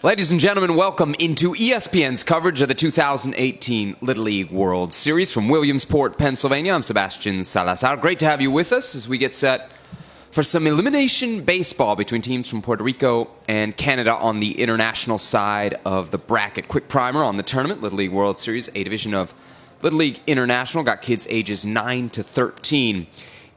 Ladies and gentlemen, welcome into ESPN's coverage of the 2018 Little League World Series from Williamsport, Pennsylvania. I'm Sebastian Salazar. Great to have you with us as we get set for some elimination baseball between teams from Puerto Rico and Canada on the international side of the bracket. Quick primer on the tournament, Little League World Series, a division of Little League International. Got kids ages 9 to 13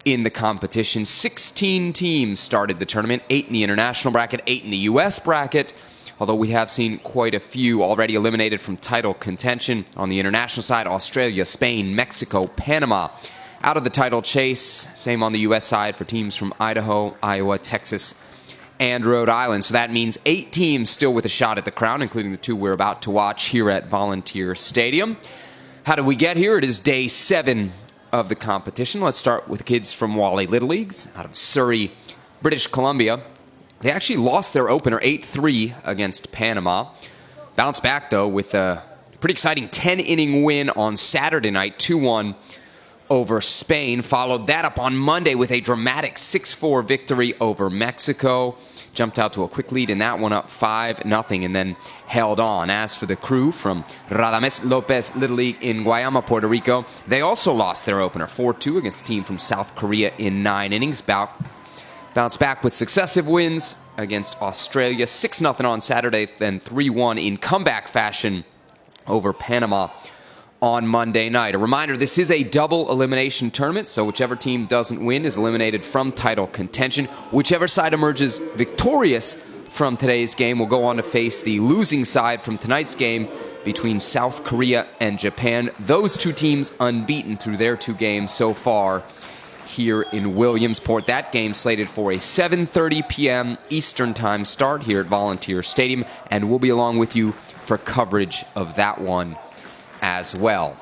in the competition. 16 teams started the tournament, 8 in the international bracket, 8 in the U.S. bracket. Although we have seen quite a few already eliminated from title contention. On the international side, Australia, Spain, Mexico, Panama out of the title chase. Same on the U.S. side for teams from Idaho, Iowa, Texas, and Rhode Island. So that means 8 teams still with a shot at the crown, including the 2 we're about to watch here at Volunteer Stadium. How did we get here? It is day 7 of the competition. Let's start with kids from Wally Little Leagues out of Surrey, British Columbia. They actually lost their opener 8-3 against Panama. Bounced back, though, with a pretty exciting 10-inning win on Saturday night, 2-1 over Spain. Followed that up on Monday with a dramatic 6-4 victory over Mexico. Jumped out to a quick lead in that one, up 5-0, and then held on. As for the crew from Radames Lopez Little League in Guayama, Puerto Rico, they also lost their opener 4-2 against a team from South Korea in 9 innings. Bounced back with successive wins against Australia, 6-0 on Saturday, then 3-1 in comeback fashion over Panama on Monday night. A reminder, this is a double elimination tournament, so whichever team doesn't win is eliminated from title contention. Whichever side emerges victorious from today's game will go on to face the losing side from tonight's game between South Korea and Japan. Those 2 teams unbeaten through their 2 games so far here in Williamsport. That game slated for a 7:30 p.m. Eastern Time start here at Volunteer Stadium, and we'll be along with you for coverage of that one as well.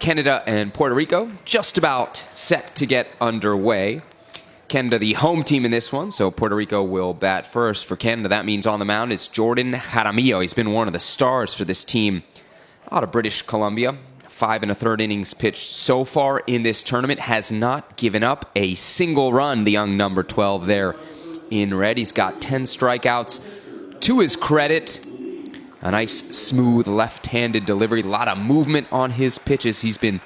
Canada and Puerto Rico just about set to get underway. Canada the home team in this one, so Puerto Rico will bat first. For Canada, that means on the mound it's Jordan Jaramillo. He's been one of the stars for this team out of British Columbia. 5 1/3 innings pitched so far in this tournament. Has not given up a single run, the young number 12 there in red. He's got 10 strikeouts. To his credit, a nice, smooth, left-handed delivery. A lot of movement on his pitches. He's been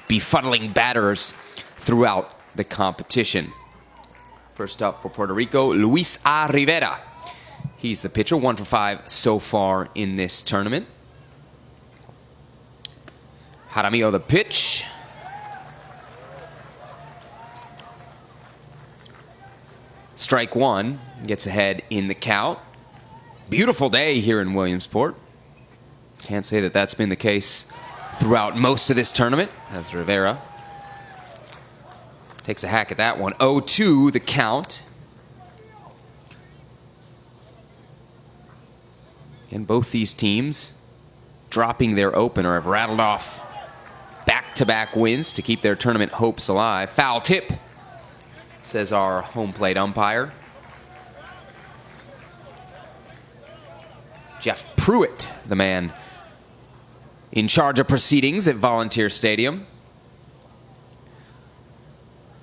befuddling batters throughout the competition. First up for Puerto Rico, Luis A. Rivera. He's the pitcher, 1 for 5 so far in this tournament. Jaramillo the pitch. Strike 1, gets ahead in the count. Beautiful day here in Williamsport. Can't say that that's been the case throughout most of this tournament, as Rivera takes a hack at that one. 0-2 the count. And both these teams dropping their opener have rattled off back-to-back wins to keep their tournament hopes alive. Foul tip, says our home plate umpire. Jeff Pruitt, the man in charge of proceedings at Volunteer Stadium.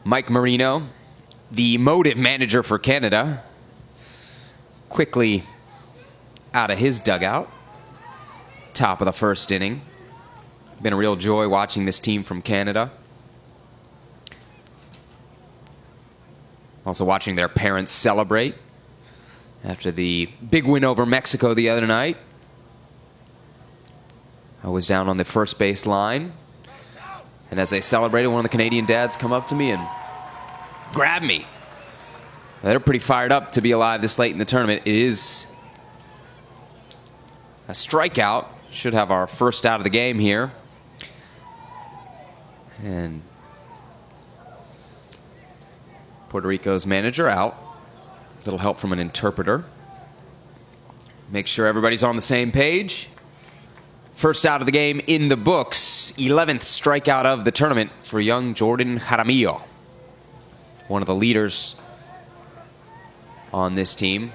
Mike Marino, the motive manager for Canada, quickly out of his dugout. Top of the first inning. Been a real joy watching this team from Canada. Also watching their parents celebrate after the big win over Mexico the other night. I was down on the first base line, and as they celebrated, one of the Canadian dads come up to me and grabbed me. They're pretty fired up to be alive this late in the tournament. It is a strikeout. Should have our first out of the game here. And Puerto Rico's manager out. A little help from an interpreter. Make sure everybody's on the same page. First out of the game in the books. 11th strikeout of the tournament for young Jordan Jaramillo. One of the leaders on this team.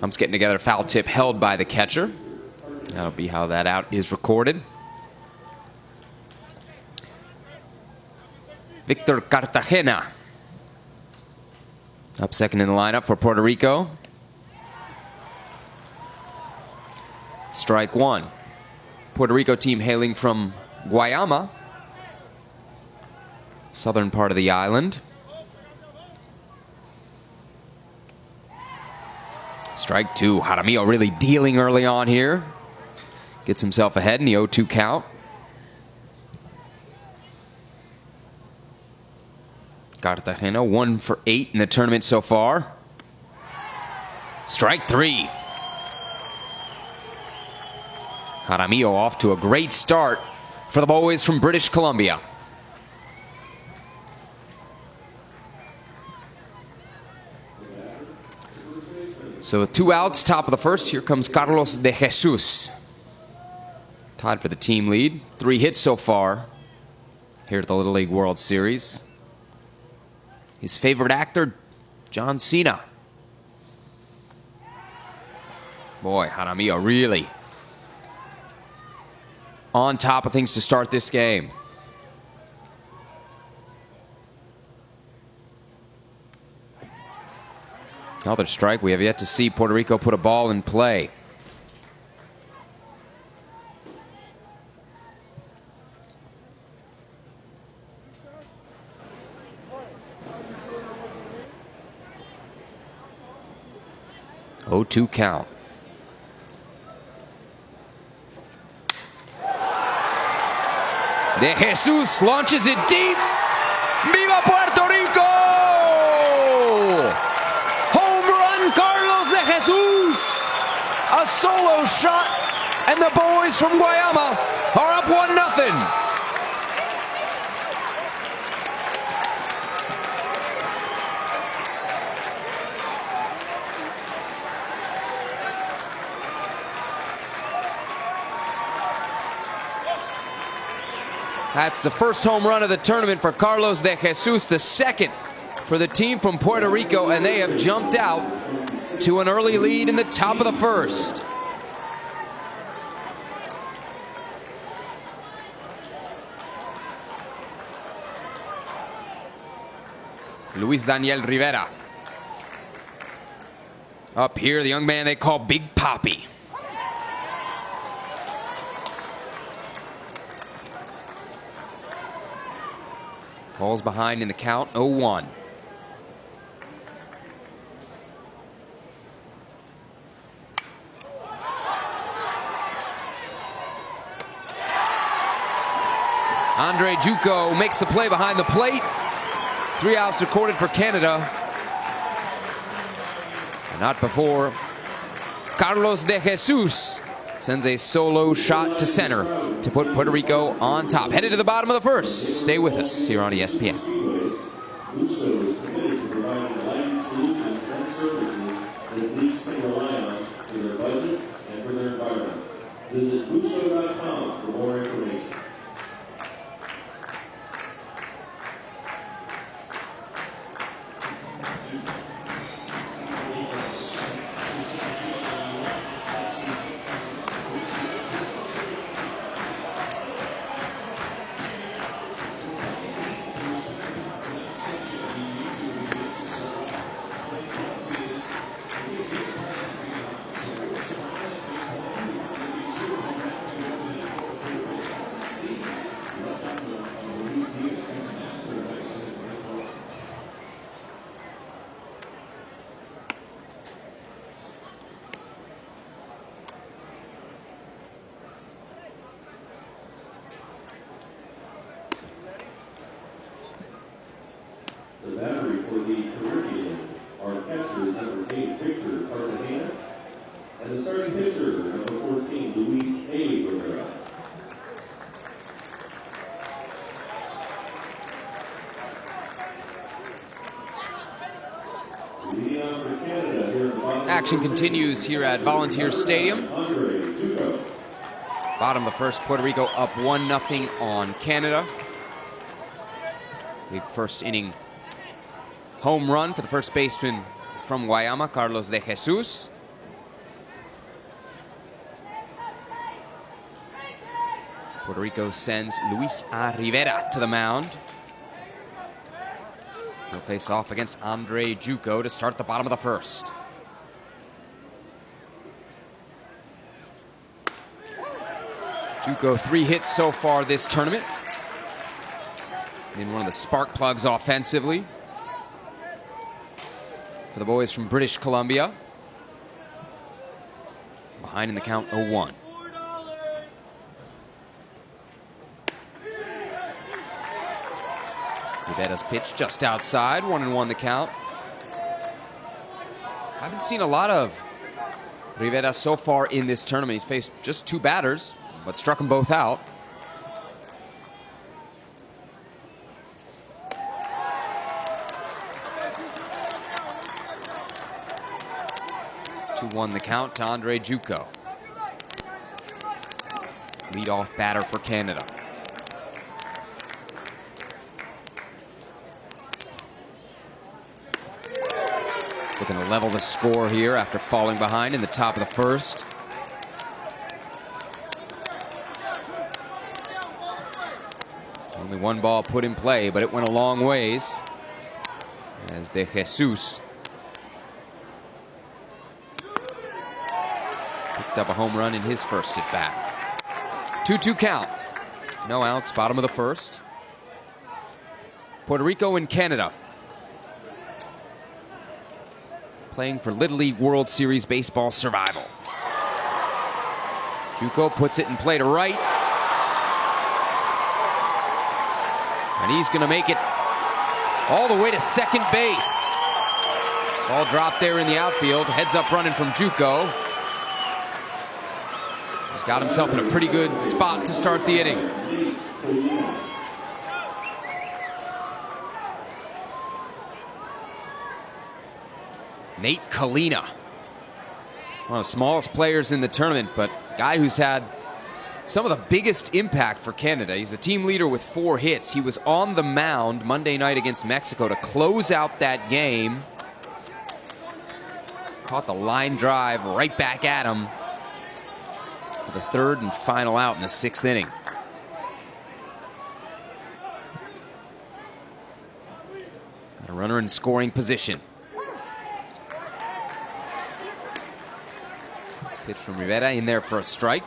Umps getting together. Foul tip held by the catcher. That'll be how that out is recorded. Victor Cartagena Up second in the lineup for Puerto Rico. Strike one. Puerto Rico team hailing from Guayama, southern part of the island. Strike two. Jaramillo really dealing early on here. Gets himself ahead in the 0-2 count. Cartagena 1 for 8 in the tournament so far. Strike three. Jaramillo off to a great start for the boys from British Columbia. So with 2 outs, top of the first, here comes Carlos de Jesus. Tied for the team lead. 3 hits so far here at the Little League World Series. His favorite actor, John Cena. Boy, Jaramillo really on top of things to start this game. Another strike. We have yet to see Puerto Rico put a ball in play. Oh, 2 count. De Jesus launches it deep. ¡Viva Puerto Rico! Home run, Carlos de Jesus. A solo shot, and the boys from Guayama are up 1-0. That's the first home run of the tournament for Carlos de Jesus, the second for the team from Puerto Rico, and they have jumped out to an early lead in the top of the first. Luis Daniel Rivera. Up here, the young man they call Big Papi. Falls behind in the count, 0-1. Andre Juco makes the play behind the plate. 3 outs recorded for Canada. And not before Carlos de Jesus sends a solo shot to center to put Puerto Rico on top. Headed to the bottom of the first. Stay with us here on ESPN. Visit Busto.com for more information. The battery for the Caribbean are catchers number 8, Victor Cartagena, and the starting pitcher, number 14, Luis A. Rivera. Action continues here at Volunteer Stadium. Bottom of the first, Puerto Rico up 1-0 on Canada. Big first inning home run for the first baseman from Guayama, Carlos de Jesus. Puerto Rico sends Luis A. Rivera to the mound. He'll face off against Andre Juco to start the bottom of the first. Juco 3 hits so far this tournament. In one of the spark plugs offensively for the boys from British Columbia. Behind in the count 0-1. Rivera's pitch just outside, 1-1 the count. Haven't seen a lot of Rivera so far in this tournament. He's faced just 2 batters, but struck them both out. 2-1 the count to Andre Juco. Leadoff batter for Canada. Looking to level the score here after falling behind in the top of the first. Only 1 ball put in play, but it went a long ways. As De Jesus picked up a home run in his first at bat. 2-2 count. No outs, bottom of the first. Puerto Rico and Canada playing for Little League World Series Baseball Survival. Juco puts it in play to right. And he's going to make it all the way to second base. Ball dropped there in the outfield. Heads up running from Juco. He's got himself in a pretty good spot to start the inning. Nate Kalina, one of the smallest players in the tournament, but a guy who's had some of the biggest impact for Canada. He's a team leader with 4 hits. He was on the mound Monday night against Mexico to close out that game. Caught the line drive right back at him for the 3rd and final out in the 6th inning. Got a runner in scoring position. Pitch from Rivera in there for a strike.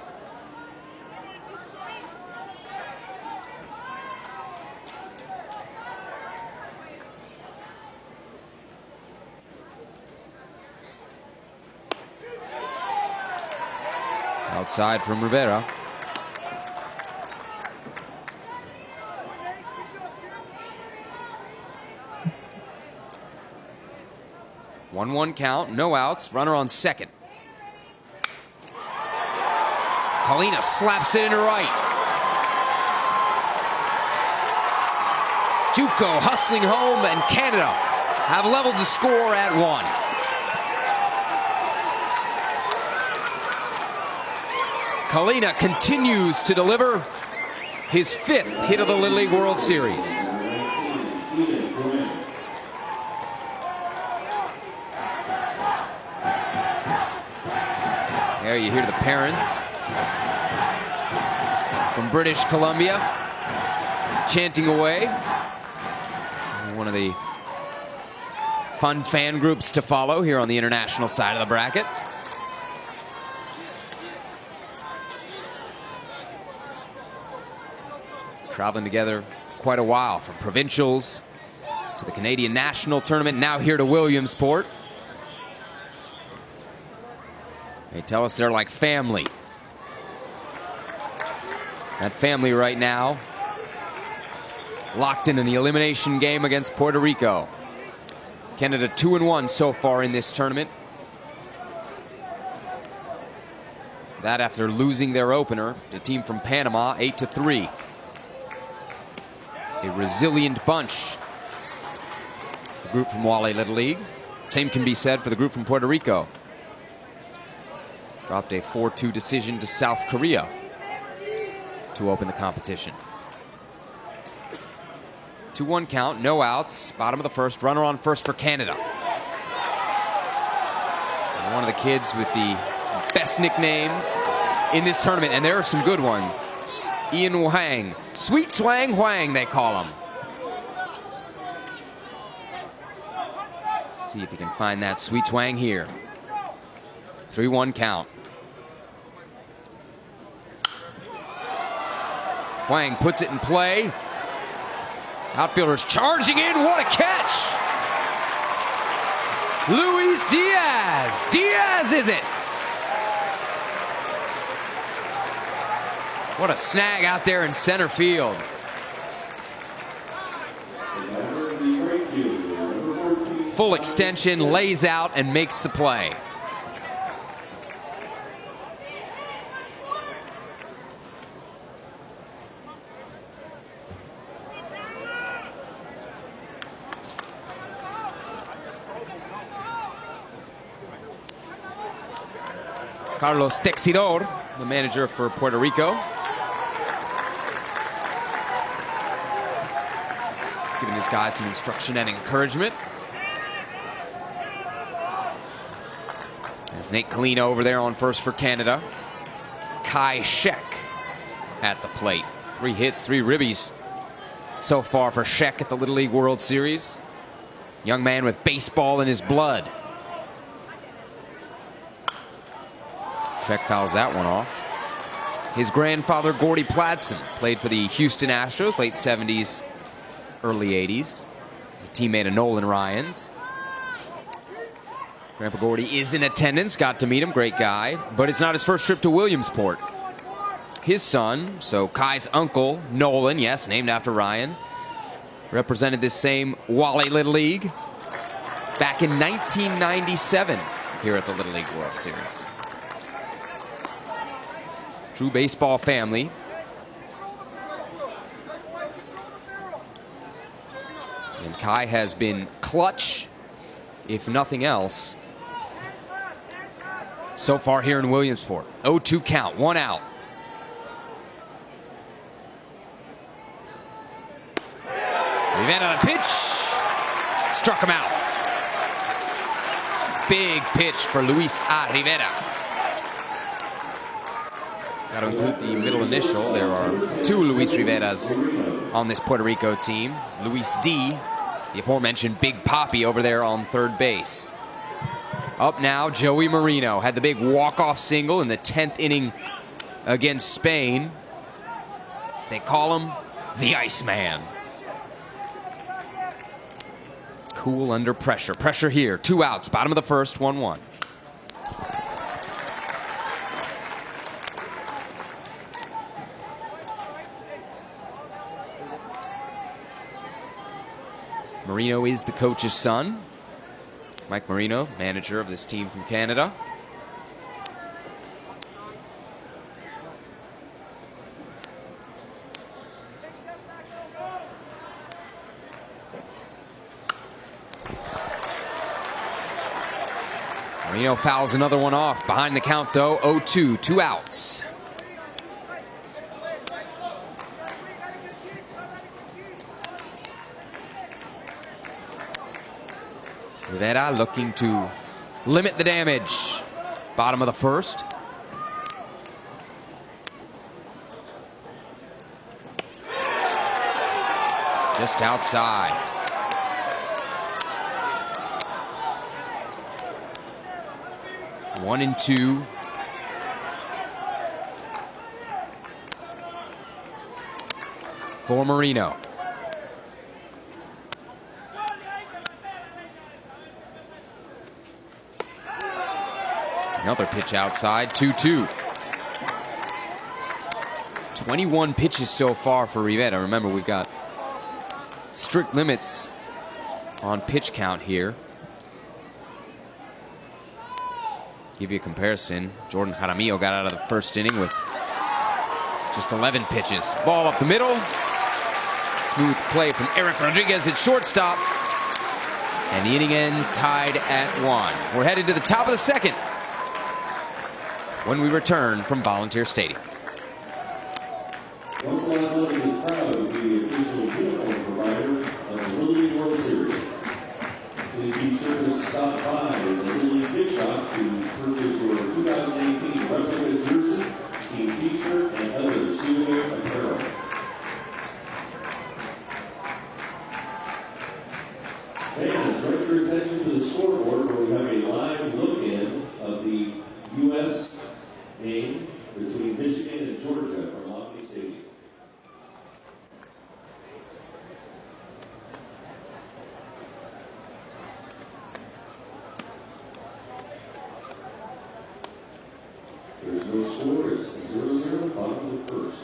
Outside from Rivera. One count, no outs, runner on second. Kalina slaps it into right. Juco hustling home, and Canada have leveled the score at 1. Kalina continues to deliver his 5th hit of the Little League World Series. There you hear the parents from British Columbia chanting away. One of the fun fan groups to follow here on the international side of the bracket. Traveling together quite a while, from provincials to the Canadian National Tournament, now here to Williamsport. They tell us they're like family. That family right now locked in the elimination game against Puerto Rico. Canada 2-1 so far in this tournament. That after losing their opener, the team from Panama, 8-3. A resilient bunch. The group from Wale Little League. Same can be said for the group from Puerto Rico. Dropped a 4-2 decision to South Korea to open the competition. 2-1 count, no outs, bottom of the first, runner on first for Canada. And one of the kids with the best nicknames in this tournament, and there are some good ones. Ian Wang, Sweet Swang Wang they call him. See if he can find that sweet twang here. 3-1 count. Wang puts it in play. Outfielders charging in. What a catch! Luis Diaz. Diaz is it? What a snag out there in center field. Full extension, lays out and makes the play. Carlos Texidor, the manager for Puerto Rico, giving his guys some instruction and encouragement. That's Nate Colina over there on first for Canada. Kai Shek at the plate. 3 hits, 3 ribbies so far for Shek at the Little League World Series. Young man with baseball in his blood. Shek fouls that one off. His grandfather, Gordy Pladsen, played for the Houston Astros, late 70s, early 80s. He's a teammate of Nolan Ryan's. Grandpa Gordy is in attendance, got to meet him, great guy. But it's not his first trip to Williamsport. His son, so Kai's uncle, Nolan, yes, named after Ryan, represented this same Wally Little League back in 1997 here at the Little League World Series. True baseball family. And Kai has been clutch, if nothing else, so far here in Williamsport. 0-2 count, 1 out. Rivera the pitch. Struck him out. Big pitch for Luis A. Rivera. Got to include the middle initial. There are 2 Luis Riveras on this Puerto Rico team. Luis D, the aforementioned Big Papi over there on third base. Up now, Joey Marino had the big walk-off single in the 10th inning against Spain. They call him the Iceman. Cool under pressure. Pressure here. 2 outs. Bottom of the first, 1-1. Marino is the coach's son. Mike Marino, manager of this team from Canada. Marino fouls another one off. Behind the count, though, 0-2, 2 outs. Rivera looking to limit the damage. Bottom of the first. Just outside. One and 2. For Marino. Another pitch outside, 2-2. 21 pitches so far for Rivera. Remember, we've got strict limits on pitch count here. Give you a comparison. Jordan Jaramillo got out of the first inning with just 11 pitches. Ball up the middle. Smooth play from Eric Rodriguez at shortstop. And the inning ends tied at 1. We're headed to the top of the second when we return from Volunteer Stadium. Once Athletic is proud to be the official uniform provider of the Little League World Series. Please be sure to stop by the Little League Gift Shop to purchase your 2018 replica jersey, team t-shirt, and other souvenir apparel. Fans, direct your attention to the score game between Michigan and Georgia from Lofty Stadium. There's no score. It's 0-0, bottom of the first.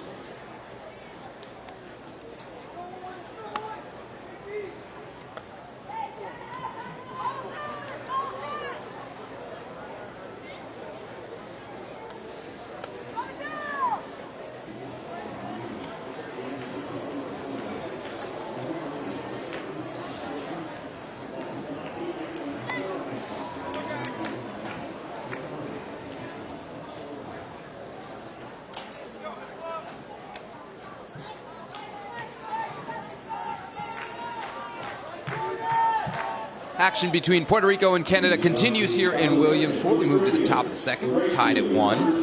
Action between Puerto Rico and Canada continues here in Williamsport. We move to the top of the second, tied at 1.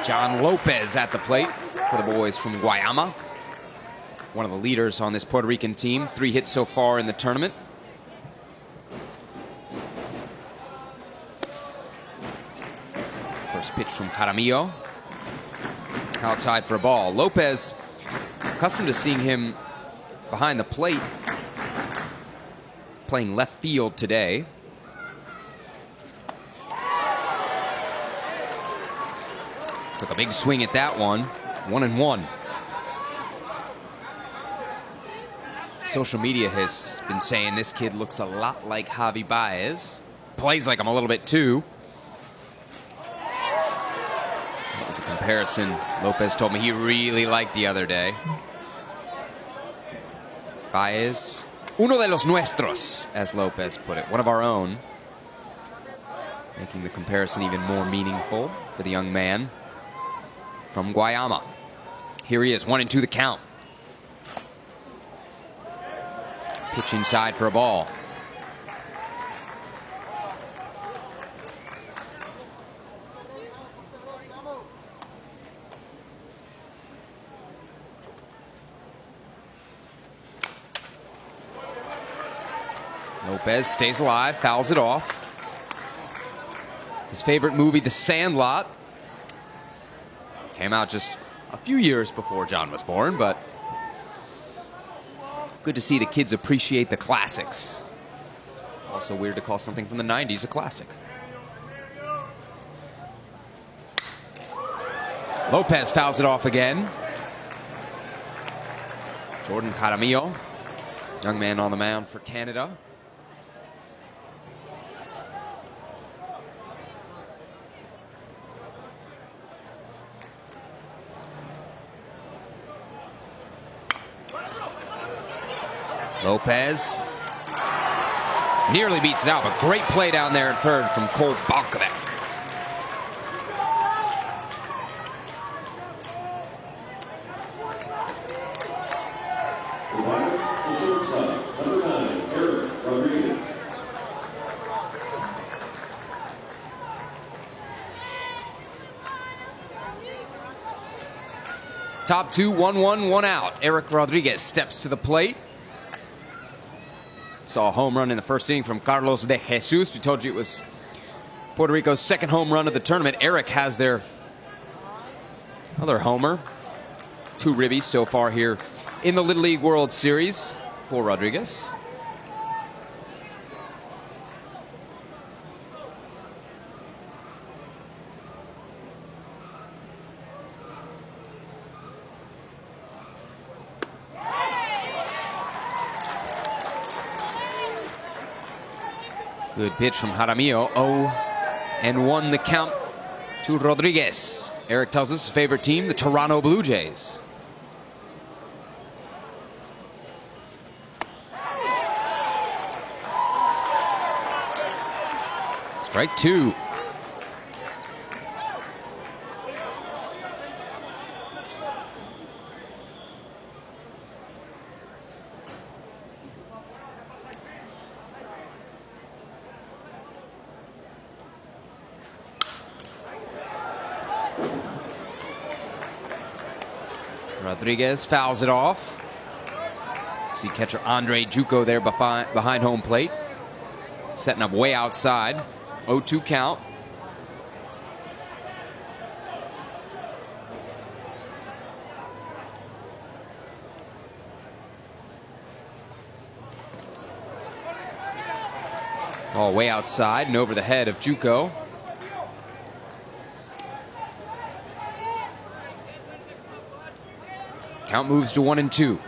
John Lopez at the plate for the boys from Guayama. One of the leaders on this Puerto Rican team. 3 hits so far in the tournament. First pitch from Jaramillo. Outside for a ball. Lopez, accustomed to seeing him behind the plate, playing left field today. Took a big swing at that one. 1-1. Social media has been saying this kid looks a lot like Javi Baez. Plays like him a little bit too. That was a comparison Lopez told me he really liked the other day. Baez, uno de los nuestros, as Lopez put it, one of our own. Making the comparison even more meaningful for the young man from Guayama. Here he is, 1-2 the count. Pitch inside for a ball. Lopez stays alive, fouls it off. His favorite movie, The Sandlot, came out just a few years before John was born, but good to see the kids appreciate the classics. Also weird to call something from the 90s a classic. Lopez fouls it off again. Jordan Jaramillo, young man on the mound for Canada. Lopez nearly beats it out, but great play down there at third from Cole Balkovec. The shortstop, number 9, Eric Rodriguez. Top 2, 1-1, 1 out. Eric Rodriguez steps to the plate. Saw a home run in the first inning from Carlos de Jesus. We told you it was Puerto Rico's second home run of the tournament. Eric has their other homer. 2 ribbies so far here in the Little League World Series for Rodriguez. Good pitch from Jaramillo. 0-1 the count to Rodriguez. Eric tells us his favorite team, the Toronto Blue Jays. Strike 2. Rodriguez fouls it off. See catcher Andre Juco there behind home plate. Setting up way outside. 0-2 count. Ball way outside and over the head of Juco. Count moves to 1-2.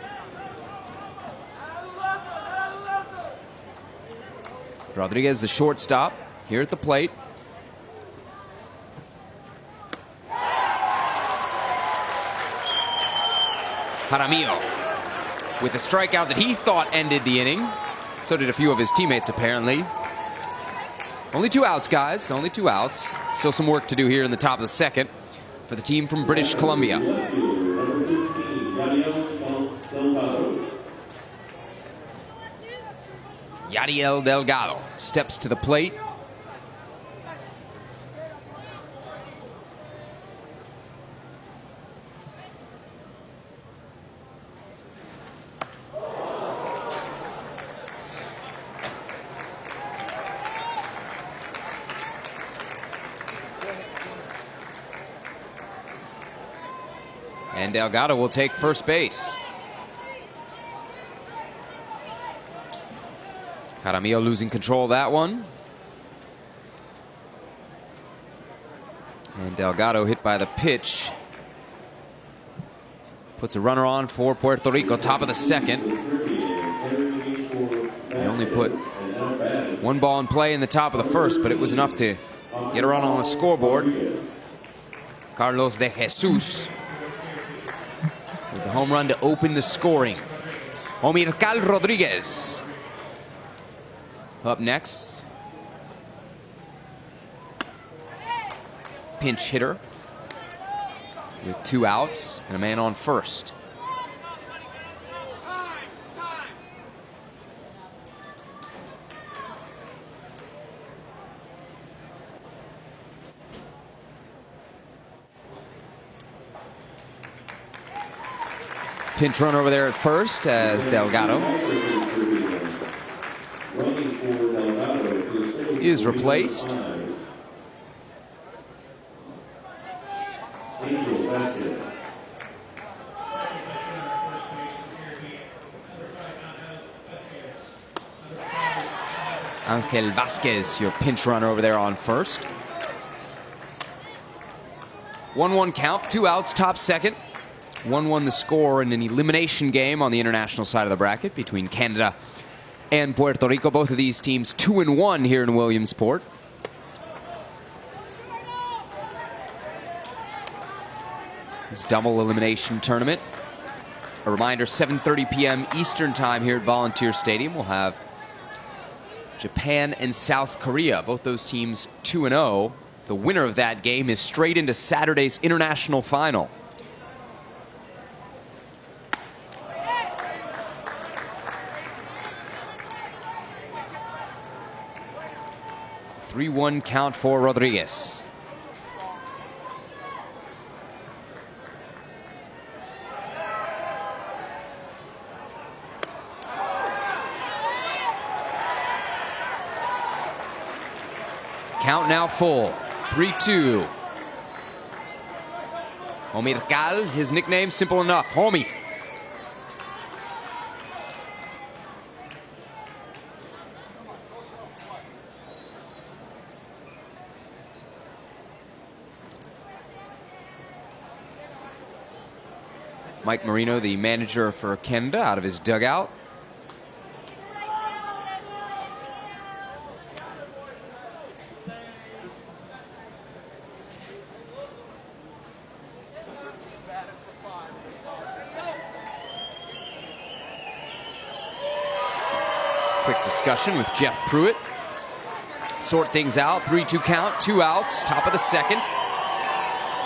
Rodriguez, the shortstop, here at the plate. Jaramillo with a strikeout that he thought ended the inning. So did a few of his teammates, apparently. Only 2 outs, guys. Only 2 outs. Still some work to do here in the top of the second for the team from British Columbia. Yadiel Delgado steps to the plate. And Delgado will take first base. Jaramillo losing control of that one. And Delgado hit by the pitch. Puts a runner on for Puerto Rico, top of the second. They only put 1 ball in play in the top of the first, but it was enough to get a run on the scoreboard. Carlos de Jesus with the home run to open the scoring. Omircal Rodriguez up next. Pinch hitter with 2 outs and a man on first. Pinch run over there at first as Delgado is replaced. Angel Vasquez, your pinch runner over there on first. 1-1 count, 2 outs, top second. 1-1 the score in an elimination game on the international side of the bracket between Canada and Puerto Rico. Both of these teams 2-1 here in Williamsport. This double elimination tournament. A reminder, 7:30 p.m. Eastern time here at Volunteer Stadium. We'll have Japan and South Korea. Both those teams 2-0. The winner of that game is straight into Saturday's international final. Three-one count for Rodriguez. Count now full. 3-2. Omircal, his nickname, simple enough. Homie. Mike Marino, the manager for Canada, out of his dugout. Quick discussion with Jeff Pruitt. Sort things out. 3-2 count, 2 outs, top of the second.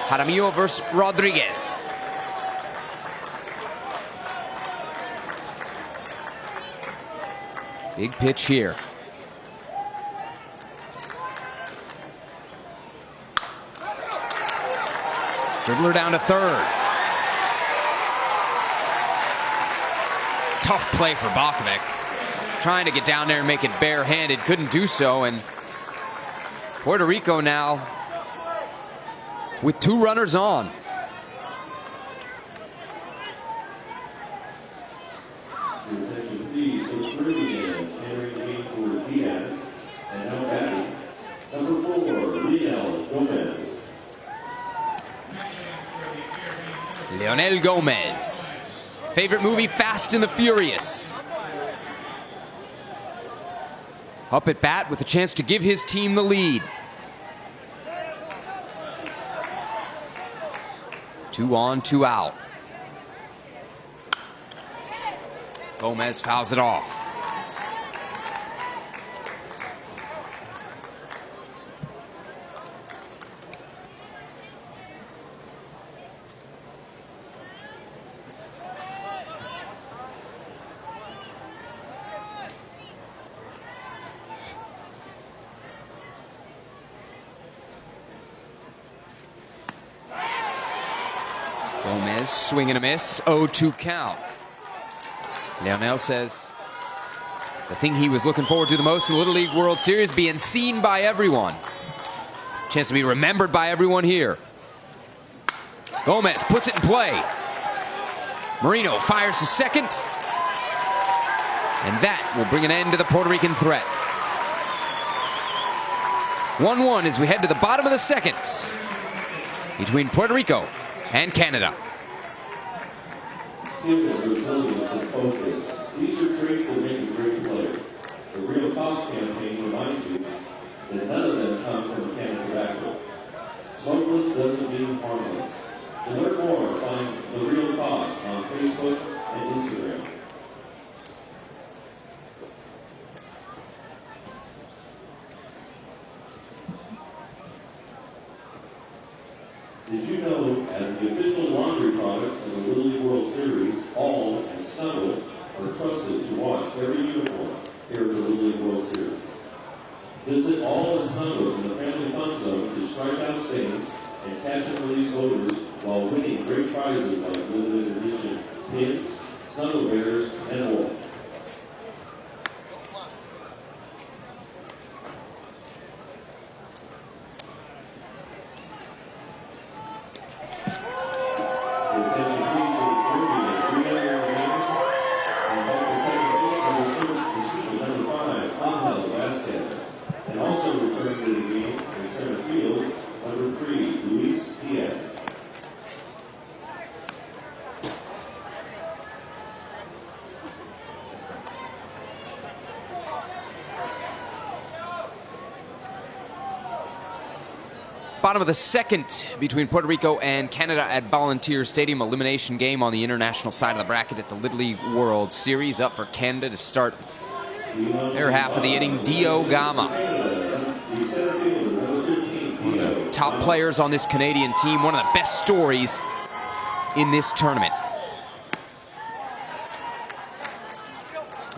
Jaramillo versus Rodriguez. Big pitch here. Dribbler down to third. Tough play for Balkovic. Trying to get down there and make it barehanded. Couldn't do so, and Puerto Rico now with 2 runners on. Your attention please, so Caribbean entering the game for Diaz, and now batting, number 4, Leonel Gomez. Leonel Gomez. Favorite movie, Fast and the Furious. Up at bat with a chance to give his team the lead. 2 on, 2 out. Gomez fouls it off. Gomez, swing and a miss, 0-2 count. Leonel says the thing he was looking forward to the most in the Little League World Series, being seen by everyone. Chance to be remembered by everyone here. Gomez puts it in play. Marino fires to second. And that will bring an end to the Puerto Rican threat. 1-1 as we head to the bottom of the second between Puerto Rico and Canada. Skill, resilience, and focus. These are traits that make a great player. The Real Cost campaign reminds you that none of them come from Canada tobacco. Smokeless doesn't mean harmless. To learn more, find The Real Cost on Facebook and Instagram. Did you know, as the official laundry products of the Little League World Series, All and Snuggle are trusted to wash every uniform here at the Little League World Series. Visit All and Snuggle in the Family Fun Zone to strike out stains and catch and release odors while winning great prizes like limited edition pins, snuggle bears, and more. Bottom of the second between Puerto Rico and Canada at Volunteer Stadium. Elimination game on the international side of the bracket at the Little League World Series. Up for Canada to start their half of the inning. Dio Gama, one of the top players on this Canadian team. One of the best stories in this tournament.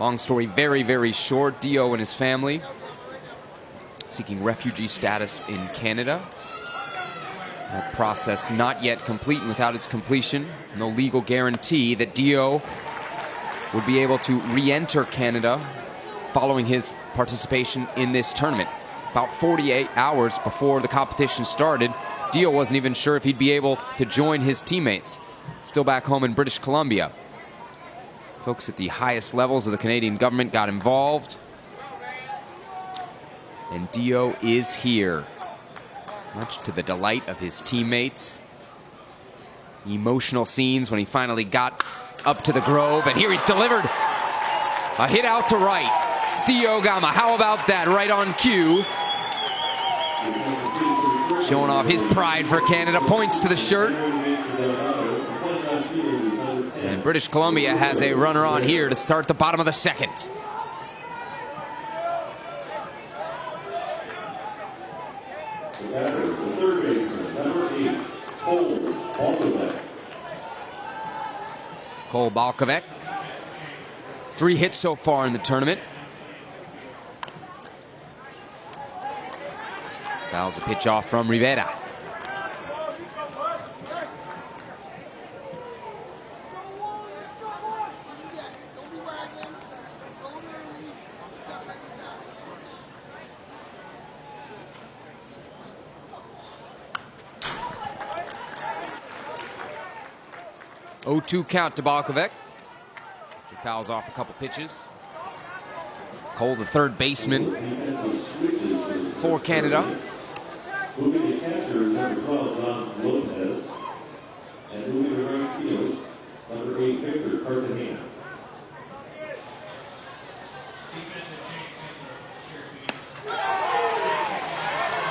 Long story, very, very short. Dio and his family seeking refugee status in Canada. That process not yet complete, and without its completion, no legal guarantee that Dio would be able to re-enter Canada following his participation in this tournament. About 48 hours before the competition started, Dio wasn't even sure if he'd be able to join his teammates, still back home in British Columbia. Folks at the highest levels of the Canadian government got involved, and Dio is here, much to the delight of his teammates. Emotional scenes when he finally got up to the Grove, and here he's delivered a hit out to right. Dio Gama, how about that? Right on cue. Showing off his pride for Canada, points to the shirt. And British Columbia has a runner on here to start the bottom of the second. The batter, the third baseman, number 8, Cole Balkovec. Cole Balkovec, 3 hits so far in the tournament. Fouls a pitch off from Rivera. 0-2 count to Balkovec. He fouls off a couple pitches. Cole, the third baseman for Canada. Moving to catcher is number 12, John Lopez. And moving to right field, number 8, Victor Cartagena.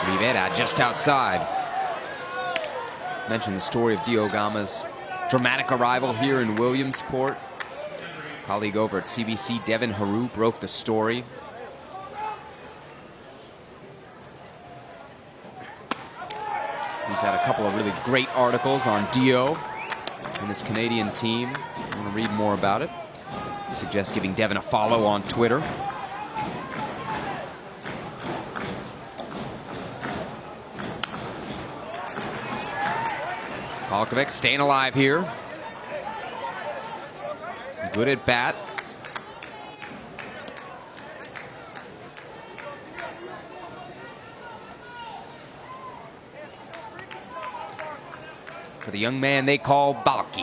Rivera just outside. Mentioned the story of Dio Gama's dramatic arrival here in Williamsport. Colleague over at CBC, Devin Haru, broke the story. He's had a couple of really great articles on Dio and this Canadian team. I want to read more about it. Suggest giving Devin a follow on Twitter. Balkovec staying alive here. Good at bat. For the young man they call Balky.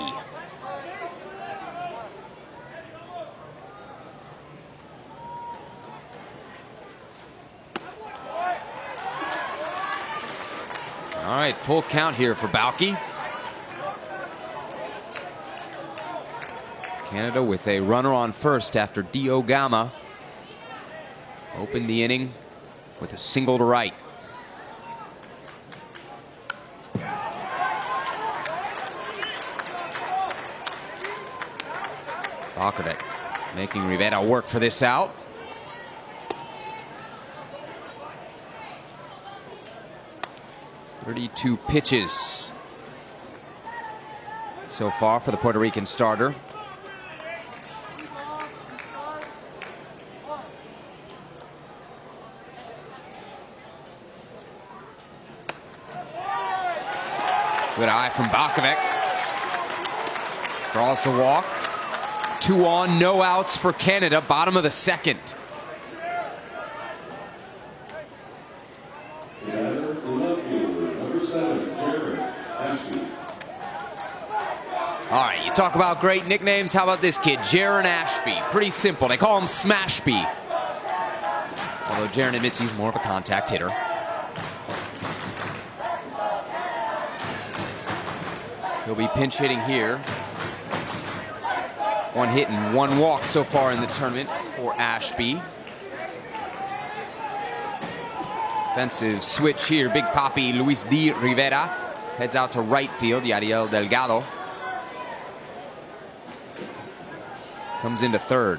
All right, full count here for Balky. Canada with a runner on first after Dio Gama opened the inning with a single to right. Balkovec making Rivera work for this out. .32 pitches so far for the Puerto Rican starter. Good eye from Balkovec. Draws the walk. 2 on, no outs for Canada. Bottom of the second. All right, you talk about great nicknames. How about this kid, Jaron Ashby? Pretty simple. They call him Smashby. Although Jaron admits he's more of a contact hitter. He'll be pinch hitting here. 1 hit and 1 walk so far in the tournament for Ashby. Offensive switch here. Big Papi Luis D. Rivera heads out to right field. Yadiel Delgado comes into third.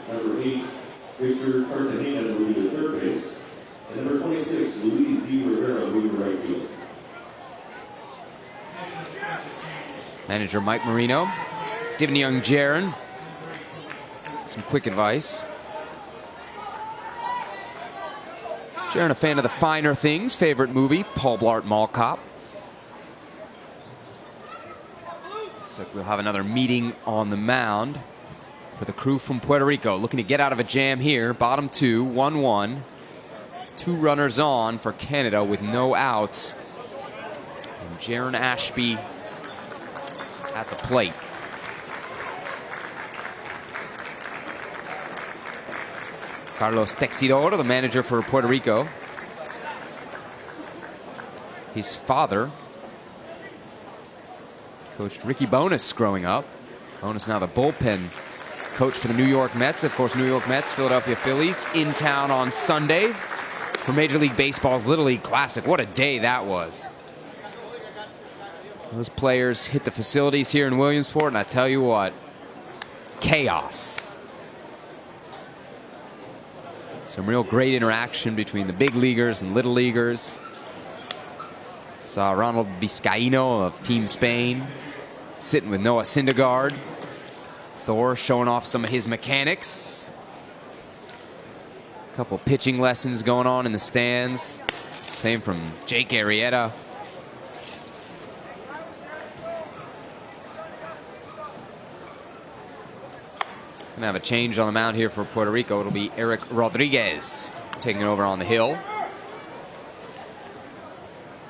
Number 8, Victor Cartagena moving to third base. And number 26, Luis D. Rivera moving to right field. Manager Mike Marino giving young Jaron some quick advice. Jaron, a fan of The Finer Things, favorite movie, Paul Blart Mall Cop. Looks like we'll have another meeting on the mound for the crew from Puerto Rico, looking to get out of a jam here. Bottom 2, 1-1. 2 runners on for Canada with no outs. And Jaron Ashby at the plate. Carlos Texidor, the manager for Puerto Rico. His father coached Ricky Bonas growing up. Bonas now the bullpen coach for the New York Mets. Of course, New York Mets, Philadelphia Phillies in town on Sunday for Major League Baseball's Little League Classic. What a day that was. Those players hit the facilities here in Williamsport, and I tell you what, chaos. Some real great interaction between the big leaguers and little leaguers. Saw Ronald Vizcaíno of Team Spain sitting with Noah Syndergaard. Thor showing off some of his mechanics. A couple pitching lessons going on in the stands. Same from Jake Arrieta. Gonna have a change on the mound here for Puerto Rico. It'll be Eric Rodriguez taking over on the hill.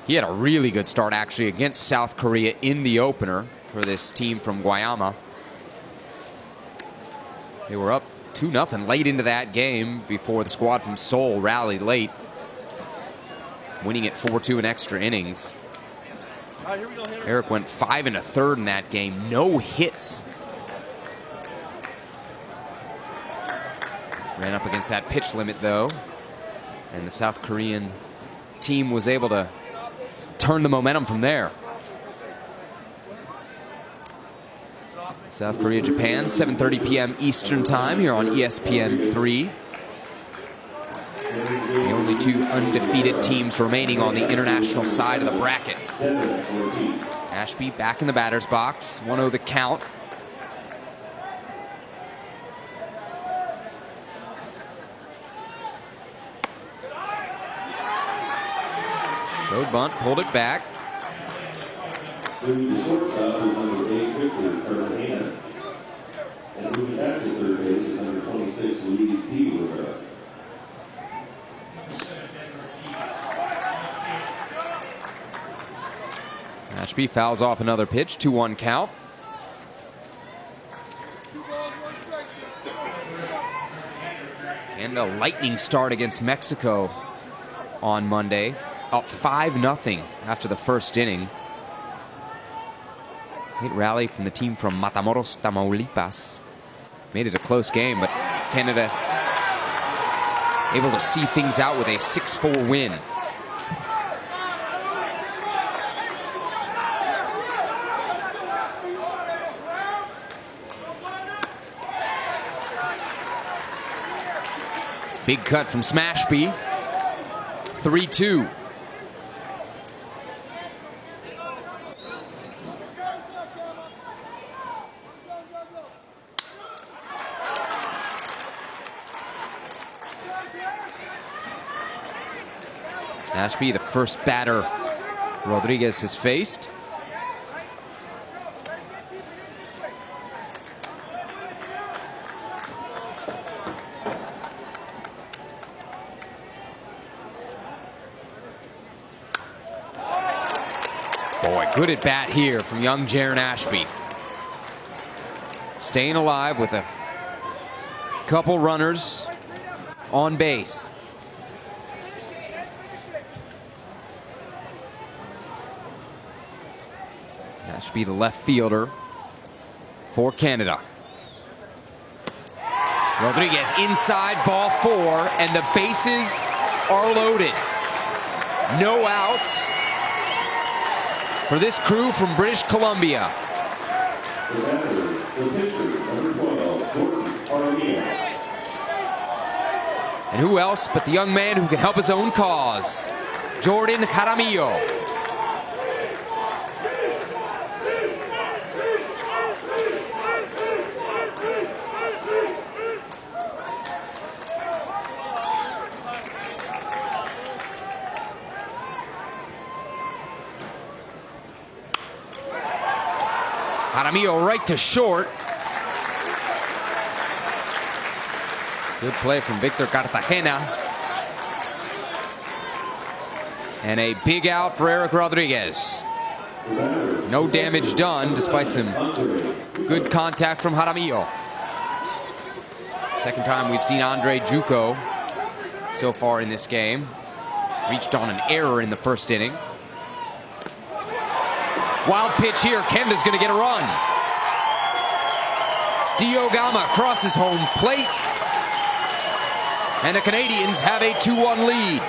He had a really good start actually against South Korea in the opener for this team from Guayama. They were up 2-0 late into that game before the squad from Seoul rallied late, winning it 4-2 in extra innings. Eric went 5 1/3 in that game, no hits. Ran up against that pitch limit though, and the South Korean team was able to turn the momentum from there. South Korea, Japan, 7:30 p.m. Eastern Time here on ESPN 3. The only two undefeated teams remaining on the international side of the bracket. Ashby back in the batter's box, 1-0 the count. Showed bunt, pulled it back. Moving to shortstop is number 8, Victor Cartagena. And moving back to third base is number 26, Luis D. Rivera. Ashby fouls off another pitch, 2-1 count. And a lightning start against Mexico on Monday. Up 5-0 after the first inning. Great rally from the team from Matamoros, Tamaulipas. Made it a close game, but Canada able to see things out with a 6-4 win. Big cut from Smashby. 3-2. Ashby, the first batter Rodriguez has faced. Boy, good at bat here from young Jaron Ashby. Staying alive with a couple runners on base. Ashby, the left fielder for Canada. Rodriguez inside, ball 4, and the bases are loaded. No outs for this crew from British Columbia. The batter, the pitcher, number 12, Jordan Jaramillo. And who else but the young man who can help his own cause, Jordan Jaramillo. Jaramillo right to short. Good play from Victor Cartagena. And a big out for Eric Rodriguez. No damage done despite some good contact from Jaramillo. Second time we've seen Andre Juco so far in this game. Reached on an error in the first inning. Wild pitch here. Canada's going to get a run. Diogama crosses home plate. And the Canadians have a 2-1 lead.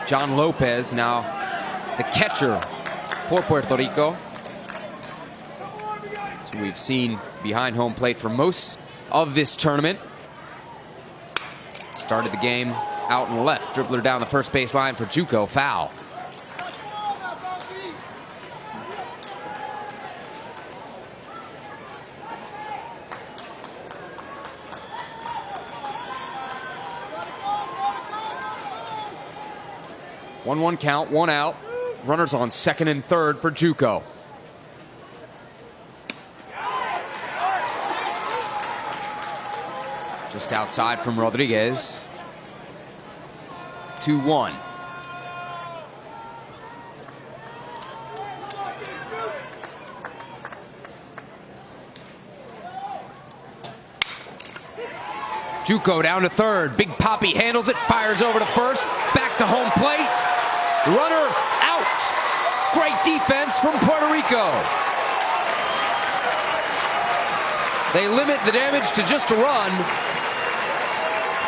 John Lopez now the catcher for Puerto Rico. So we've seen behind home plate for most of this tournament. Started the game out and left. Dribbler down the first base line for Juco. Foul. 1-1 count, 1 out. Runners on second and third for JUCO. Just outside from Rodriguez. 2-1. JUCO down to third. Big Poppy handles it, fires over to first. Back to home plate. Runner out. Great defense from Puerto Rico. They limit the damage to just a run.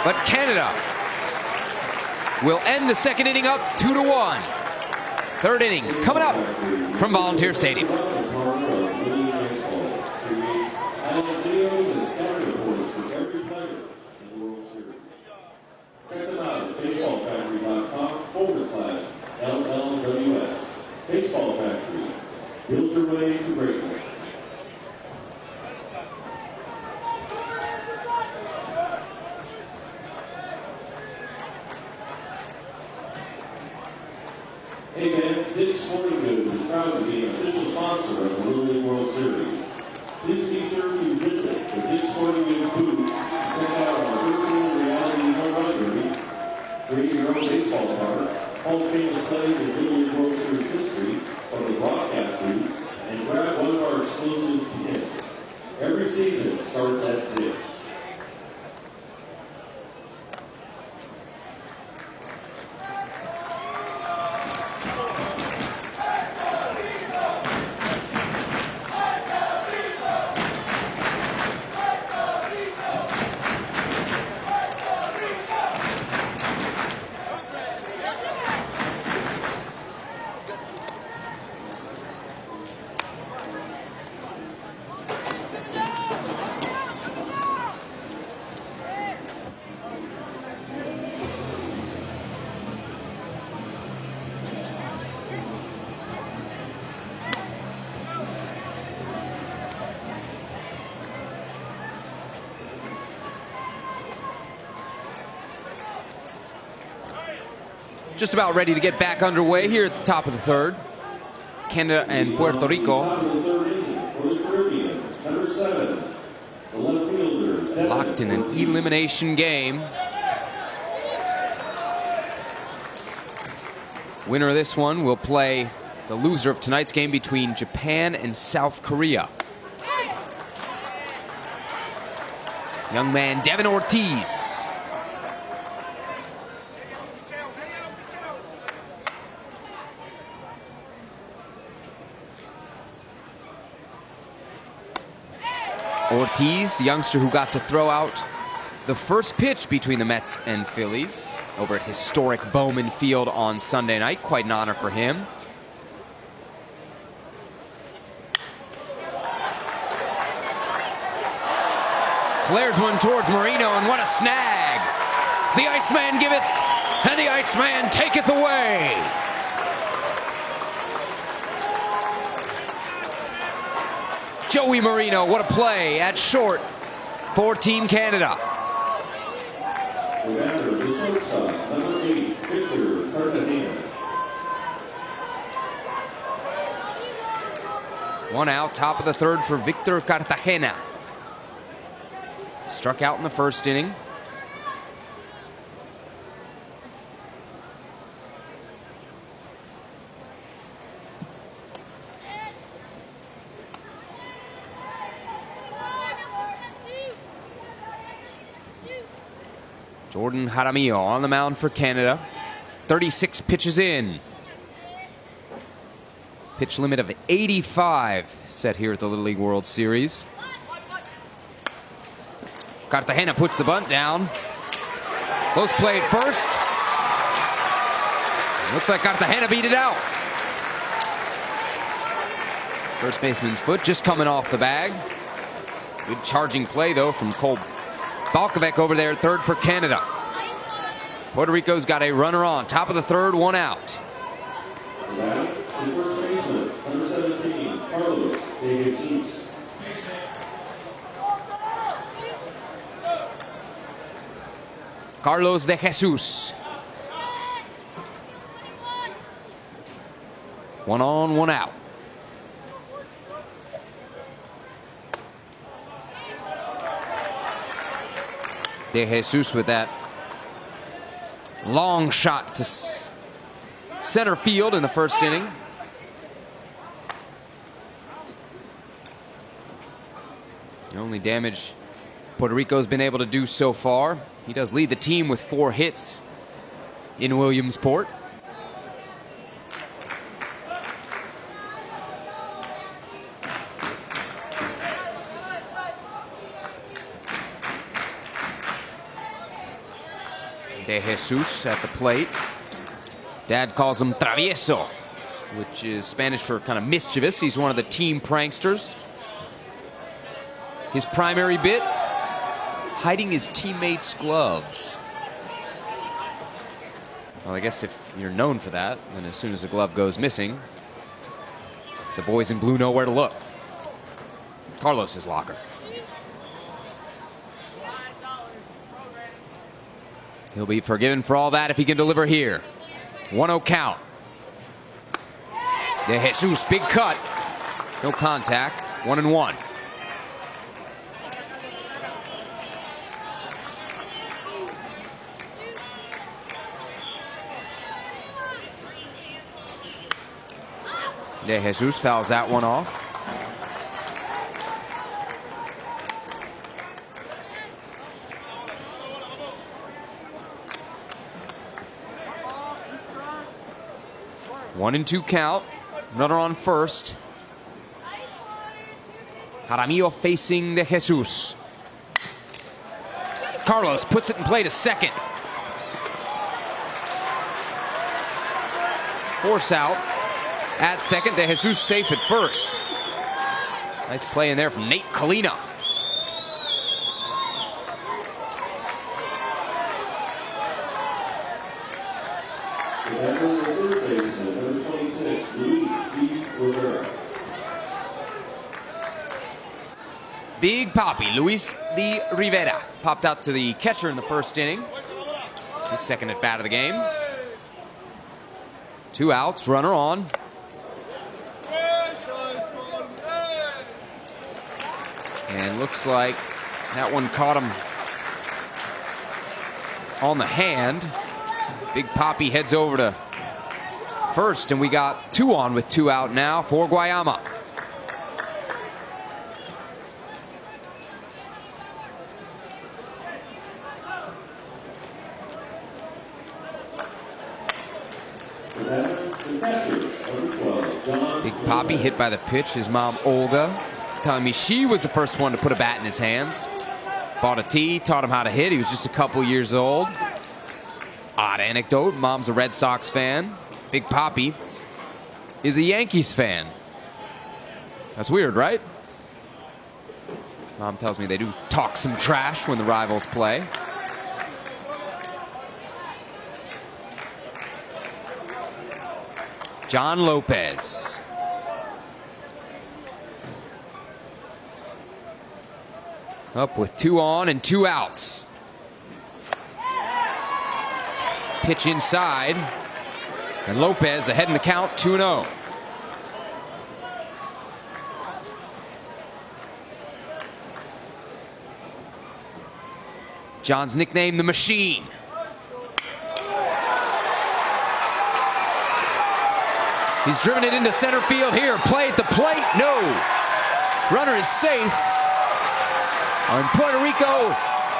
But Canada will end the second inning up 2-1. Third inning coming up from Volunteer Stadium. LLWS. Baseball Factory. Build your way to greatness. Hey fans, Dick's Sporting Goods is proud to be an official sponsor of the Little League World Series. Please be sure to visit the Dick's Sporting Goods booth to check out our virtual reality home run derby, create your own baseball card, all famous plays in Little League World Series history from the broadcast booth, and grab one of our exclusive pins. Every season starts at Dick's. Just about ready to get back underway here at the top of the third. Canada and Puerto Rico locked in an elimination game. Winner of this one will play the loser of tonight's game between Japan and South Korea. Young man Devin Ortiz. Ortiz, youngster who got to throw out the first pitch between the Mets and Phillies over at historic Bowman Field on Sunday night. Quite an honor for him. Flares one towards Marino, and what a snag! The Iceman giveth, and the Iceman taketh away! Joey Marino, what a play at short for Team Canada. One out, top of the third for Victor Cartagena. Struck out in the first inning. Jordan Jaramillo on the mound for Canada. 36 pitches in. Pitch limit of 85 set here at the Little League World Series. Cartagena puts the bunt down. Close play at first. Looks like Cartagena beat it out. First baseman's foot just coming off the bag. Good charging play, though, from Cole Balkovec over there at third for Canada. Puerto Rico's got a runner on. Top of the third, one out. First baseman, number 17, Carlos De Jesus. Carlos De Jesus. 1 on, 1 out. De Jesus with that long shot to center field in the first inning. The only damage Puerto Rico's been able to do so far. He does lead the team with 4 hits in Williamsport. De Jesus at the plate. Dad calls him travieso, which is Spanish for kind of mischievous. He's one of the team pranksters. His primary bit, hiding his teammates' gloves. Well, I guess if you're known for that, then as soon as a glove goes missing, the boys in blue know where to look. Carlos's locker. He'll be forgiven for all that if he can deliver here. 1-0 count. De Jesus, big cut. No contact. 1-1. De Jesus fouls that one off. One and 2 count. Runner on first. Jaramillo facing De Jesus. Carlos puts it in play to second. Force out at second. De Jesus safe at first. Nice play in there from Nate Kalina. Big Papi, Luis de Rivera, popped out to the catcher in the first inning. His second at bat of the game. 2 outs, runner on. And looks like that one caught him on the hand. Big Papi heads over to first, and we got 2 on with 2 out now for Guayama. Big Papi hit by the pitch. His mom, Olga, telling me she was the first one to put a bat in his hands. Bought a tee, taught him how to hit. He was just a couple years old. Odd anecdote, mom's a Red Sox fan. Big Papi is a Yankees fan. That's weird, right? Mom tells me they do talk some trash when the rivals play. John Lopez. Up with 2 on and 2 outs. Pitch inside. And Lopez ahead in the count, 2-0. John's nicknamed the Machine. He's driven it into center field here. Play at the plate. No. Runner is safe. And Puerto Rico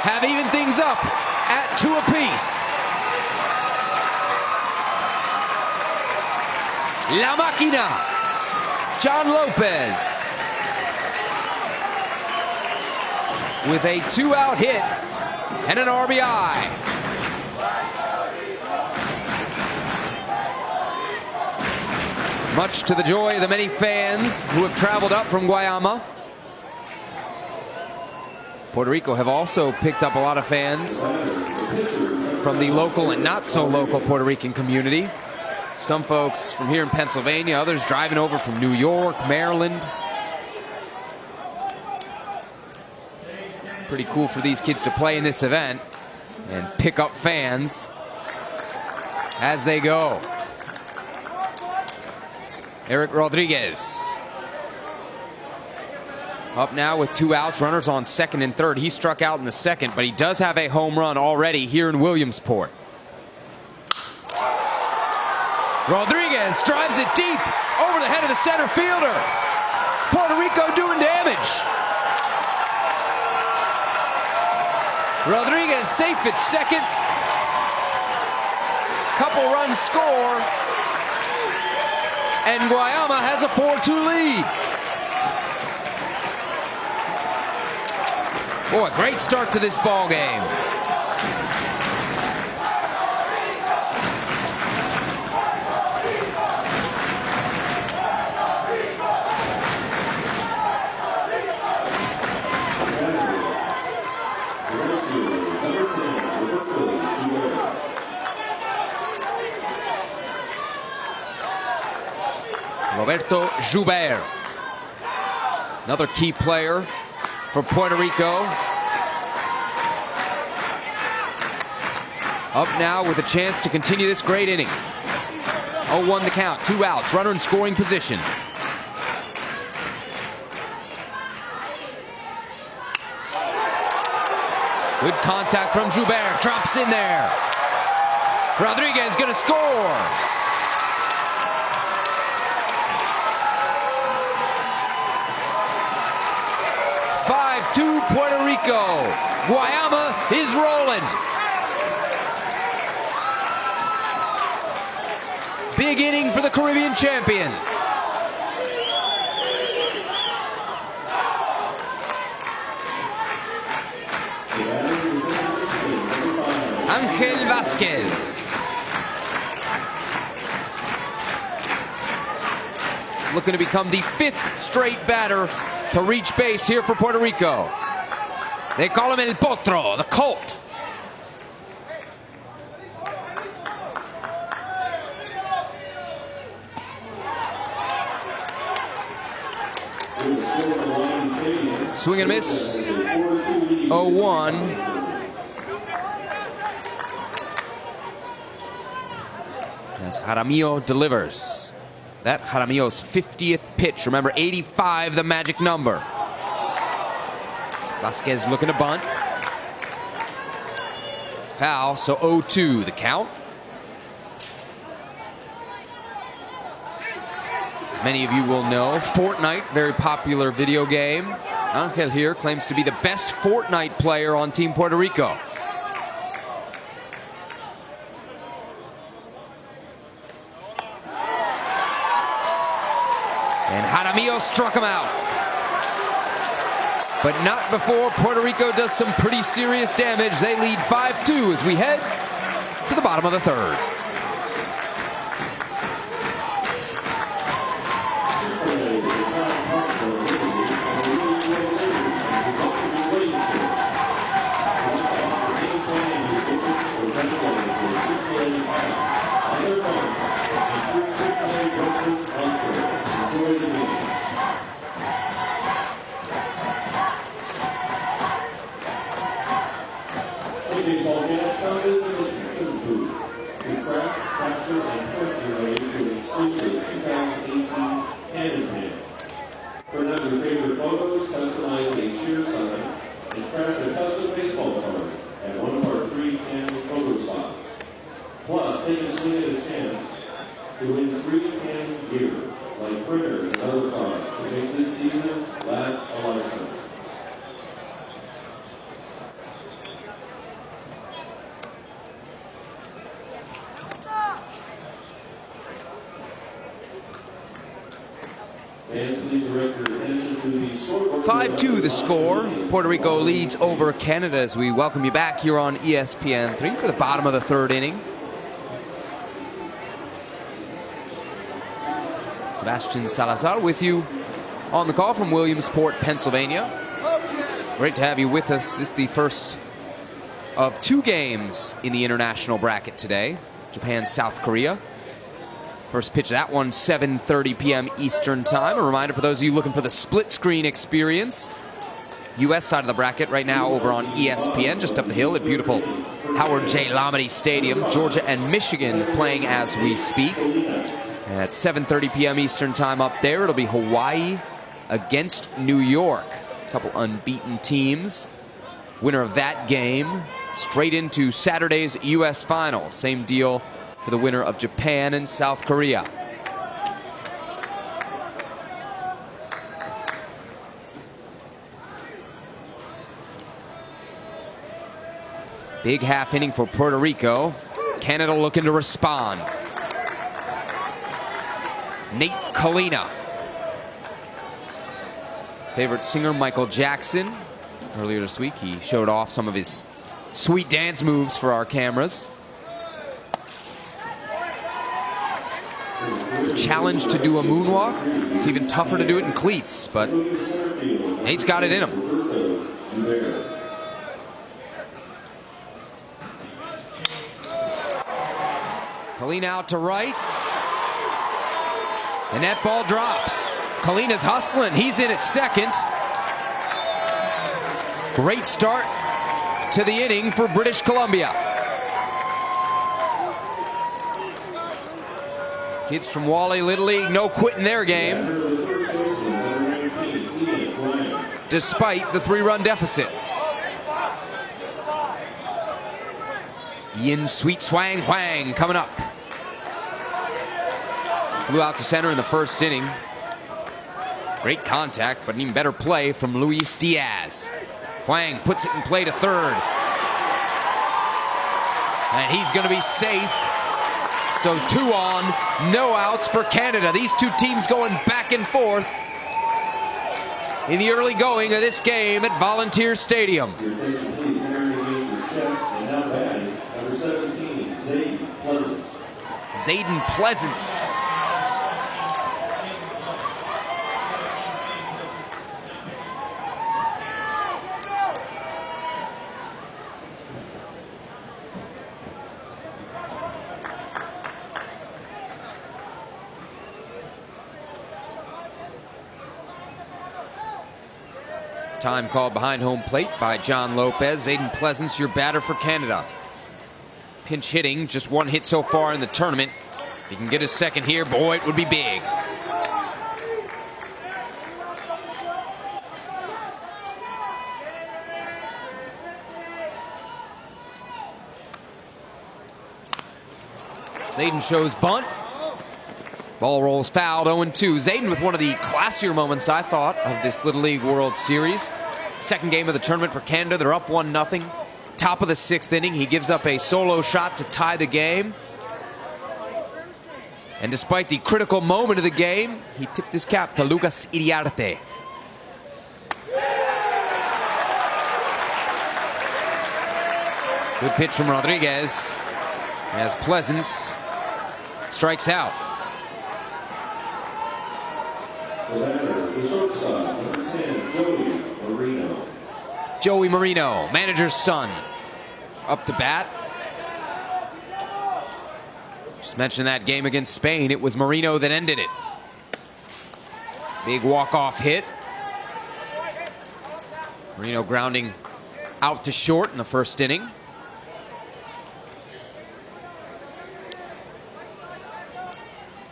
have evened things up at 2 apiece. La Máquina. John Lopez with a 2-out hit and an RBI. Much to the joy of the many fans who have traveled up from Guayama. Puerto Rico have also picked up a lot of fans from the local and not so local Puerto Rican community. Some folks from here in Pennsylvania, others driving over from New York, Maryland. Pretty cool for these kids to play in this event and pick up fans as they go. Eric Rodriguez. Up now with 2 outs, runners on second and third. He struck out in the second, but he does have a home run already here in Williamsport. Rodriguez drives it deep over the head of the center fielder. Puerto Rico doing damage. Rodriguez safe at second. Couple runs score. And Guayama has a 4-2 lead. Boy, great start to this ball game. Roberto Joubert, another key player for Puerto Rico. Up now with a chance to continue this great inning. 0-1 the count, 2 outs, runner in scoring position. Good contact from Joubert, drops in there. Rodriguez gonna score. To Puerto Rico. Guayama is rolling. Big inning for the Caribbean champions. Angel Vasquez. Looking to become the 5th straight batter to reach base here for Puerto Rico. They call him El Potro, the Colt. Swing and miss. 0-1. As Jaramillo delivers. That Jaramillo's 50th pitch. Remember, 85, the magic number. Vasquez looking to bunt. Foul, so 0-2 the count. Many of you will know Fortnite, very popular video game. Angel here claims to be the best Fortnite player on Team Puerto Rico. And Jaramillo struck him out. But not before Puerto Rico does some pretty serious damage. They lead 5-2 as we head to the bottom of the third. The score. Puerto Rico leads over Canada as we welcome you back here on ESPN3 for the bottom of the third inning. Sebastian Salazar with you on the call from Williamsport, Pennsylvania. Great to have you with us. This is the first of 2 games in the international bracket today. Japan, South Korea. First pitch of that one, 7:30 p.m. Eastern Time. A reminder for those of you looking for the split screen experience. U.S. side of the bracket right now over on ESPN, just up the hill at beautiful Howard J. Lamedy Stadium. Georgia and Michigan playing as we speak. At 7:30 p.m. Eastern time up there, it'll be Hawaii against New York. A couple unbeaten teams. Winner of that game straight into Saturday's U.S. final. Same deal for the winner of Japan and South Korea. Big half inning for Puerto Rico. Canada looking to respond. Nate Kalina. His favorite singer, Michael Jackson. Earlier this week, he showed off some of his sweet dance moves for our cameras. It's a challenge to do a moonwalk. It's even tougher to do it in cleats, but Nate's got it in him. Kalina out to right. And that ball drops. Kalina's hustling. He's in at second. Great start to the inning for British Columbia. Kids from Wally Little League, no quitting their game, despite the 3-run deficit. Ian Sweet Swang Hwang coming up. Flew out to center in the first inning. Great contact, but an even better play from Luis Diaz. Hwang puts it in play to third. And he's going to be safe. So 2 on, no outs for Canada. These two teams going back and forth in the early going of this game at Volunteer Stadium. Zayden Pleasance. Time called behind home plate by John Lopez. Zayden Pleasance, your batter for Canada. Pinch hitting, just 1 hit so far in the tournament. If he can get his second here, boy, it would be big. Zayden shows bunt. Ball rolls fouled, 0-2. Zayden with one of the classier moments, I thought, of this Little League World Series. Second game of the tournament for Canada. They're up 1-0. Top of the 6th inning, he gives up a solo shot to tie the game. And despite the critical moment of the game, he tipped his cap to Lucas Iriarte. Good pitch from Rodriguez as Pleasance strikes out. The batter, the shortstop, number 10, Joey Marino. Joey Marino, manager's son, up to bat. Just mentioned that game against Spain. It was Marino that ended it. Big walk-off hit. Marino grounding out to short in the first inning.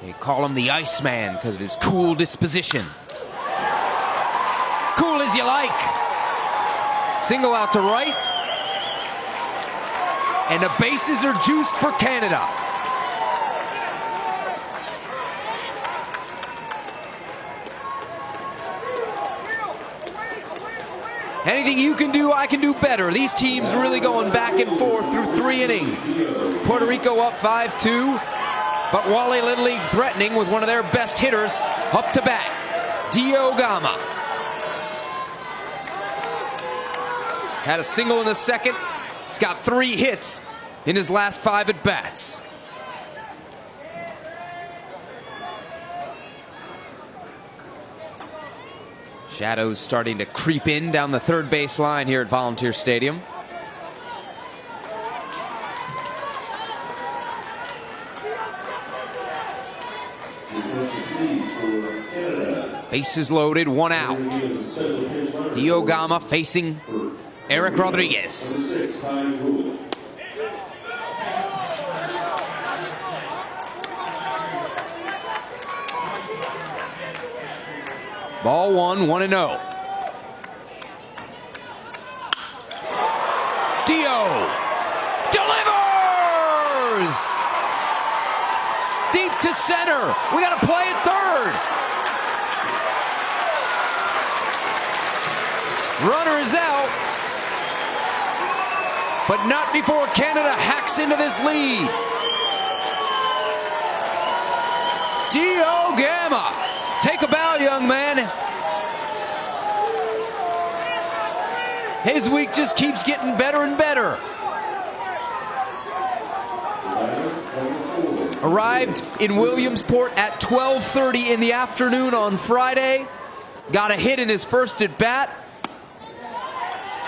They call him the Iceman because of his cool disposition. Cool as you like. Single out to right. And the bases are juiced for Canada. Anything you can do, I can do better. These teams really going back and forth through 3 innings. Puerto Rico up 5-2. But Wally Little League threatening with one of their best hitters up to bat, Guayama. Had a single in the second. He's got 3 hits in his last 5 at-bats. Shadows starting to creep in down the third base line here at Volunteer Stadium. Bases loaded, 1 out. Guayama facing Eric Rodriguez. Ball one, 1-0. Dio delivers! Deep to center. We got to play at third. Runner is out, but not before Canada hacks into this lead. Dio Gamma, take a bow, young man. His week just keeps getting better and better. Arrived in Williamsport at 12:30 in the afternoon on Friday. Got a hit in his first at bat.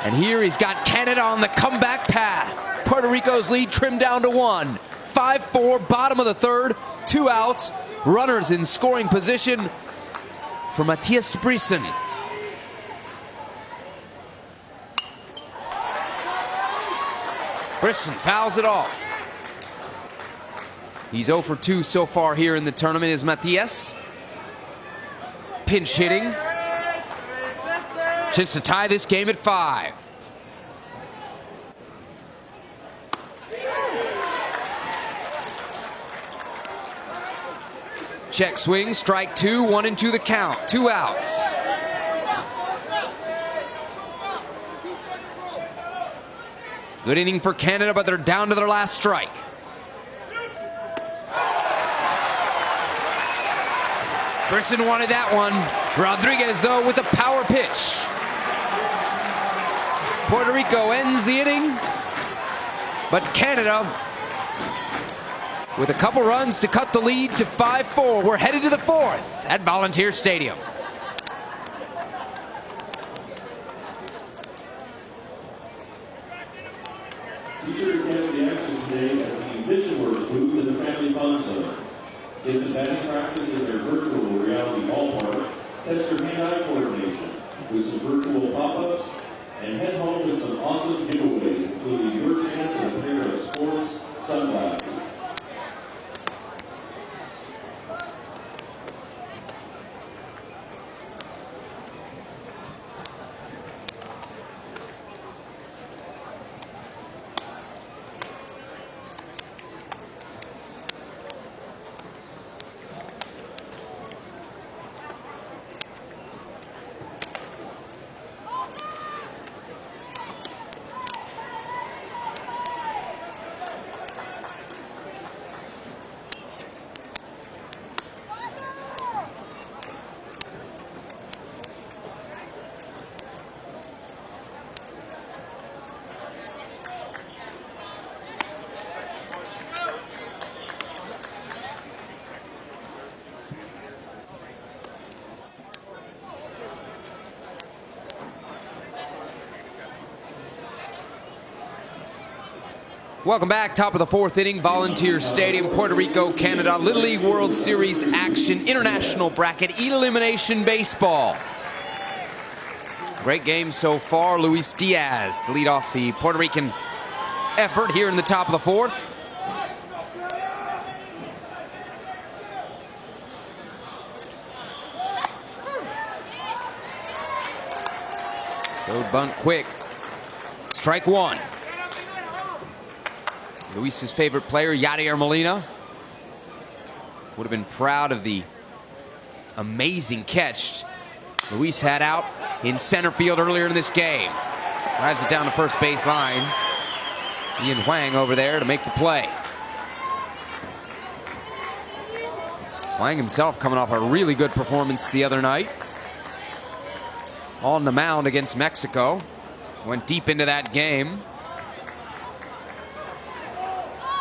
And here he's got Canada on the comeback path. Puerto Rico's lead trimmed down to 1. 5-4, bottom of the third, 2 outs. Runners in scoring position for Matthias Brisson. Brisson fouls it off. He's 0 for 2 so far here in the tournament is Matthias. Pinch hitting. Chance to tie this game at 5. Check swing, strike 2, 1-2 the count, 2 outs. Good inning for Canada, but they're down to their last strike. Brisson wanted that one. Rodriguez, though, with a power pitch. Puerto Rico ends the inning, but Canada with a couple runs to cut the lead to 5-4. We're headed to the 4th at Volunteer Stadium. Be sure to catch the action today at the Vision Works booth in the Family Fun Zone. Get some batting practice in their virtual reality ballpark. Test your hand-eye coordination with some virtual pop-ups, and head home with some awesome giveaways, including your chance at a pair of sports sunglasses. Welcome back, top of the 4th inning, Volunteer Stadium, Puerto Rico, Canada, Little League World Series action, international bracket, elimination baseball. Great game so far. Luis Diaz to lead off the Puerto Rican effort here in the top of the 4th. Showed bunt quick. Strike 1. Luis's favorite player, Yadier Molina, would have been proud of the amazing catch Luis had out in center field earlier in this game. Drives it down the first base line. Ian Huang over there to make the play. Huang himself coming off a really good performance the other night. On the mound against Mexico. Went deep into that game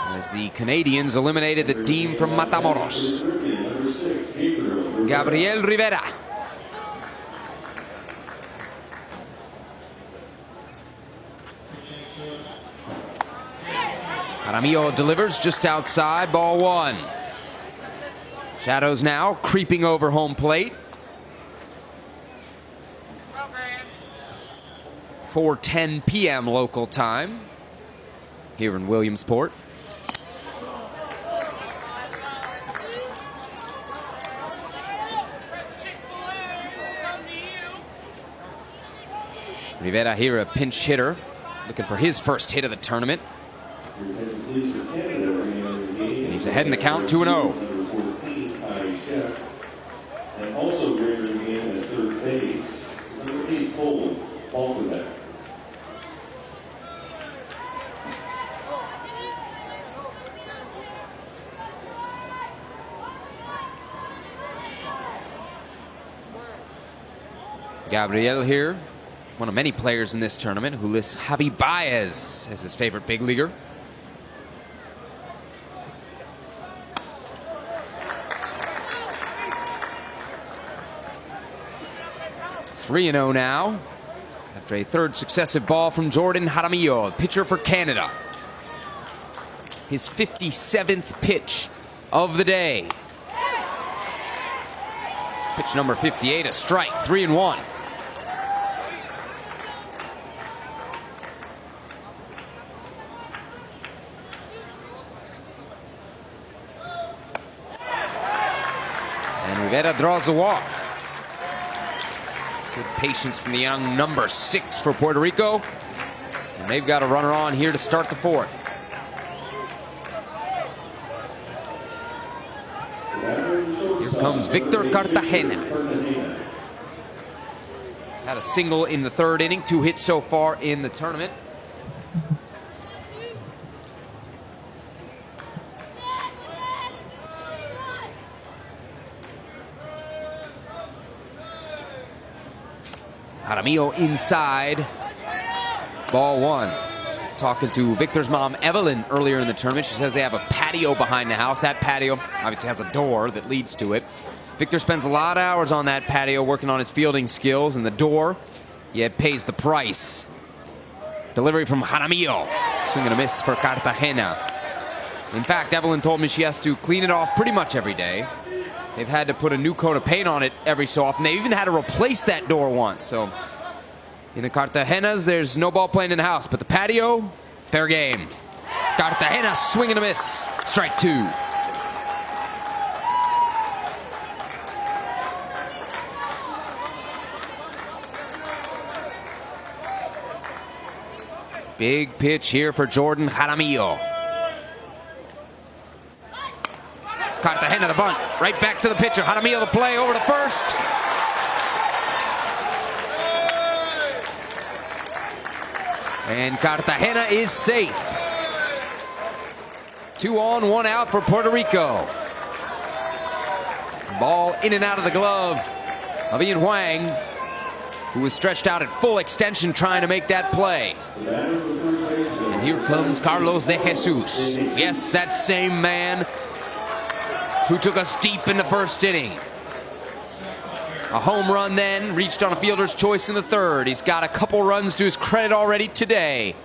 as the Canadians eliminated the team from Matamoros. Gabriel Rivera. Jaramillo delivers just outside, ball 1. Shadows now creeping over home plate. 4:10 p.m. local time here in Williamsport. Rivera here, a pinch hitter, looking for his first hit of the tournament. And he's ahead in the count, 2-0. And also during the game at third base, number 8 Cole Balkovec. Gabriel here, one of many players in this tournament who lists Javi Baez as his favorite big leaguer. Three 3-0 now after a third successive ball from Jordan Jaramillo, pitcher for Canada. His 57th pitch of the day. Pitch number 58, a strike, 3-1. And Rivera draws a walk. Good patience from the young number 6 for Puerto Rico. And they've got a runner on here to start the fourth. Here comes Victor Cartagena. Had a single in the third inning, 2 hits so far in the tournament. Jaramillo inside. Ball 1. Talking to Victor's mom, Evelyn, earlier in the tournament. She says they have a patio behind the house. That patio obviously has a door that leads to it. Victor spends a lot of hours on that patio working on his fielding skills, and the door, yeah, pays the price. Delivery from Jaramillo. Swing and a miss for Cartagena. In fact, Evelyn told me she has to clean it off pretty much every day. They've had to put a new coat of paint on it every so often. They even had to replace that door once. So in the Cartagenas, there's no ball playing in the house, but the patio, fair game. Cartagena, swing and a miss. Strike 2. Big pitch here for Jordan Jaramillo. Cartagena the bunt, right back to the pitcher. Jaramillo the play over to first. And Cartagena is safe. 2 on, 1 out for Puerto Rico. Ball in and out of the glove of Ian Huang, who was stretched out at full extension trying to make that play. And here comes Carlos de Jesus. Yes, that same man who took us deep in the first inning. A home run then, reached on a fielder's choice in the third. He's got a couple runs to his credit already today.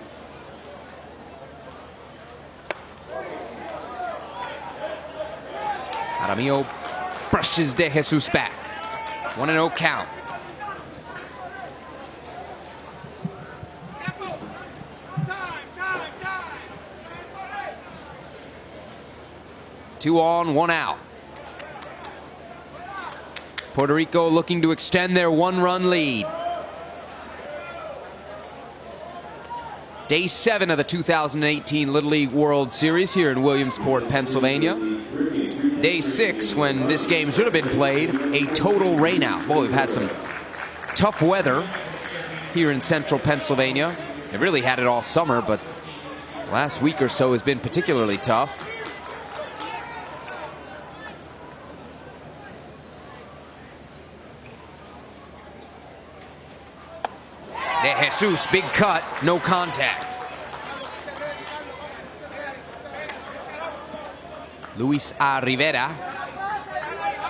Jaramillo brushes de Jesus back. 1-0 count. Two on, 1 out. Puerto Rico looking to extend their 1-run lead. Day 7 of the 2018 Little League World Series here in Williamsport, Pennsylvania. Day 6, when this game should have been played, a total rainout. Boy, we've had some tough weather here in central Pennsylvania. They really had it all summer, but the last week or so has been particularly tough. De Jesus, big cut, no contact. Luis A. Rivera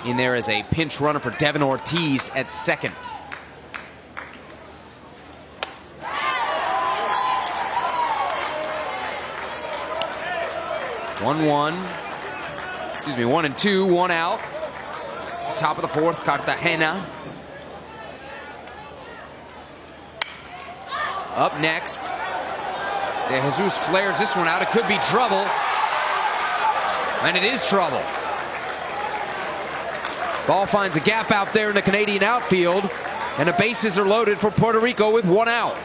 in there as a pinch runner for Devin Ortiz at second. One, 1-2, 1 out. Top of the fourth, Cartagena. Up next, De Jesus flares this one out. It could be trouble. And it is trouble. Ball finds a gap out there in the Canadian outfield. And the bases are loaded for Puerto Rico with 1 out.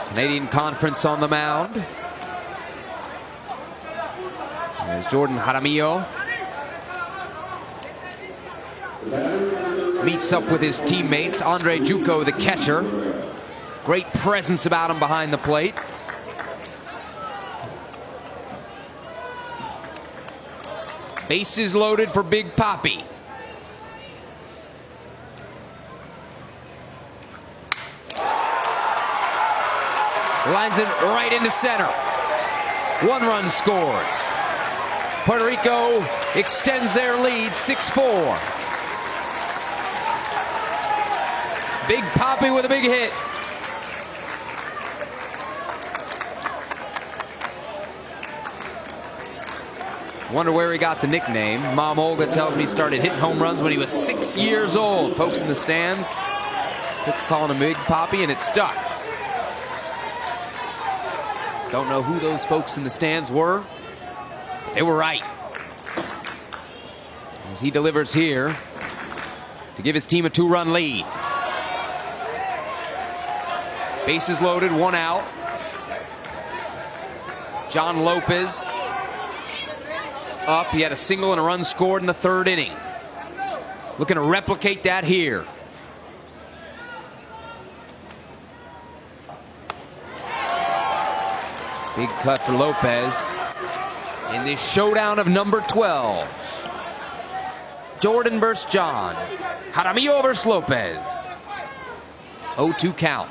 Canadian Conference on the mound. As Jordan Jaramillo meets up with his teammates. Andre Juco, the catcher. Great presence about him behind the plate. Bases loaded for Big Papi. Lines it right into center. 1 run scores. Puerto Rico extends their lead 6-4. Big Papi with a big hit. Wonder where he got the nickname. Mom Olga tells me he started hitting home runs when he was 6 years old. Folks in the stands took to calling him Big Papi, and it stuck. Don't know who those folks in the stands were, but they were right. As he delivers here to give his team a 2-run lead. Bases loaded, 1 out. John Lopez up. He had a single and a run scored in the 3rd inning. Looking to replicate that here. Big cut for Lopez in this showdown of number 12. Jordan versus John. Jaramillo versus Lopez. 0-2 count.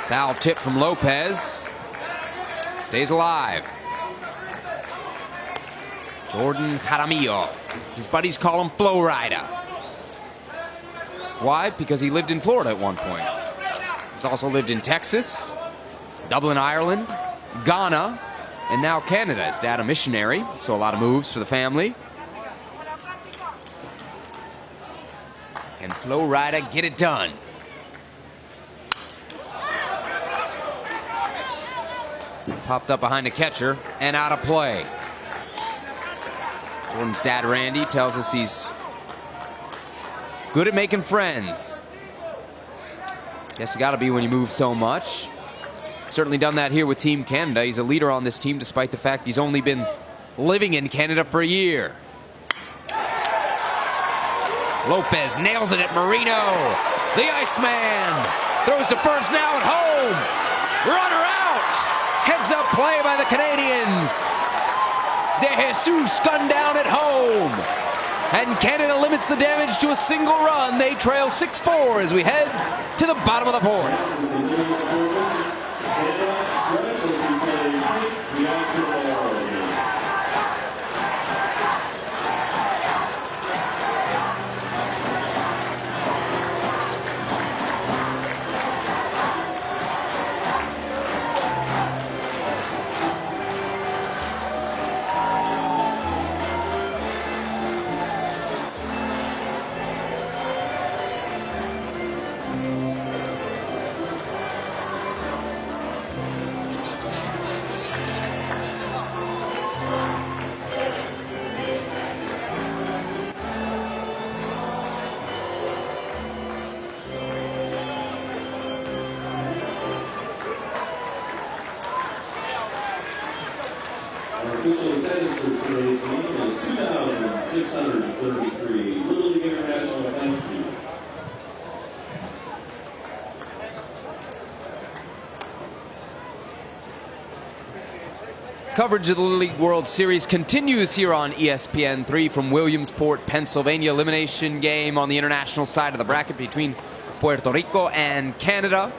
Foul tip from Lopez. Stays alive. Jordan Jaramillo. His buddies call him Flow Rider. Why? Because he lived in Florida at one point. He's also lived in Texas, Dublin, Ireland, Ghana, and now Canada. His dad a missionary, so a lot of moves for the family. Can Flow Rider get it done? Popped up behind the catcher and out of play. Jordan's dad, Randy, tells us he's good at making friends. Guess you got to be when you move so much. Certainly done that here with Team Canada. He's a leader on this team despite the fact he's only been living in Canada for a year. Lopez nails it at Marino. The Iceman throws to first now at home. Runner out. Heads up play by the Canadians. De Jesus gunned down at home. And Canada limits the damage to a single run. They trail 6-4 as we head to the bottom of the 4th. Official attendance for today's game is 2,633. Little League International, thank you. Coverage of the Little League World Series continues here on ESPN3 from Williamsport, Pennsylvania. Elimination game on the international side of the bracket between Puerto Rico and Canada.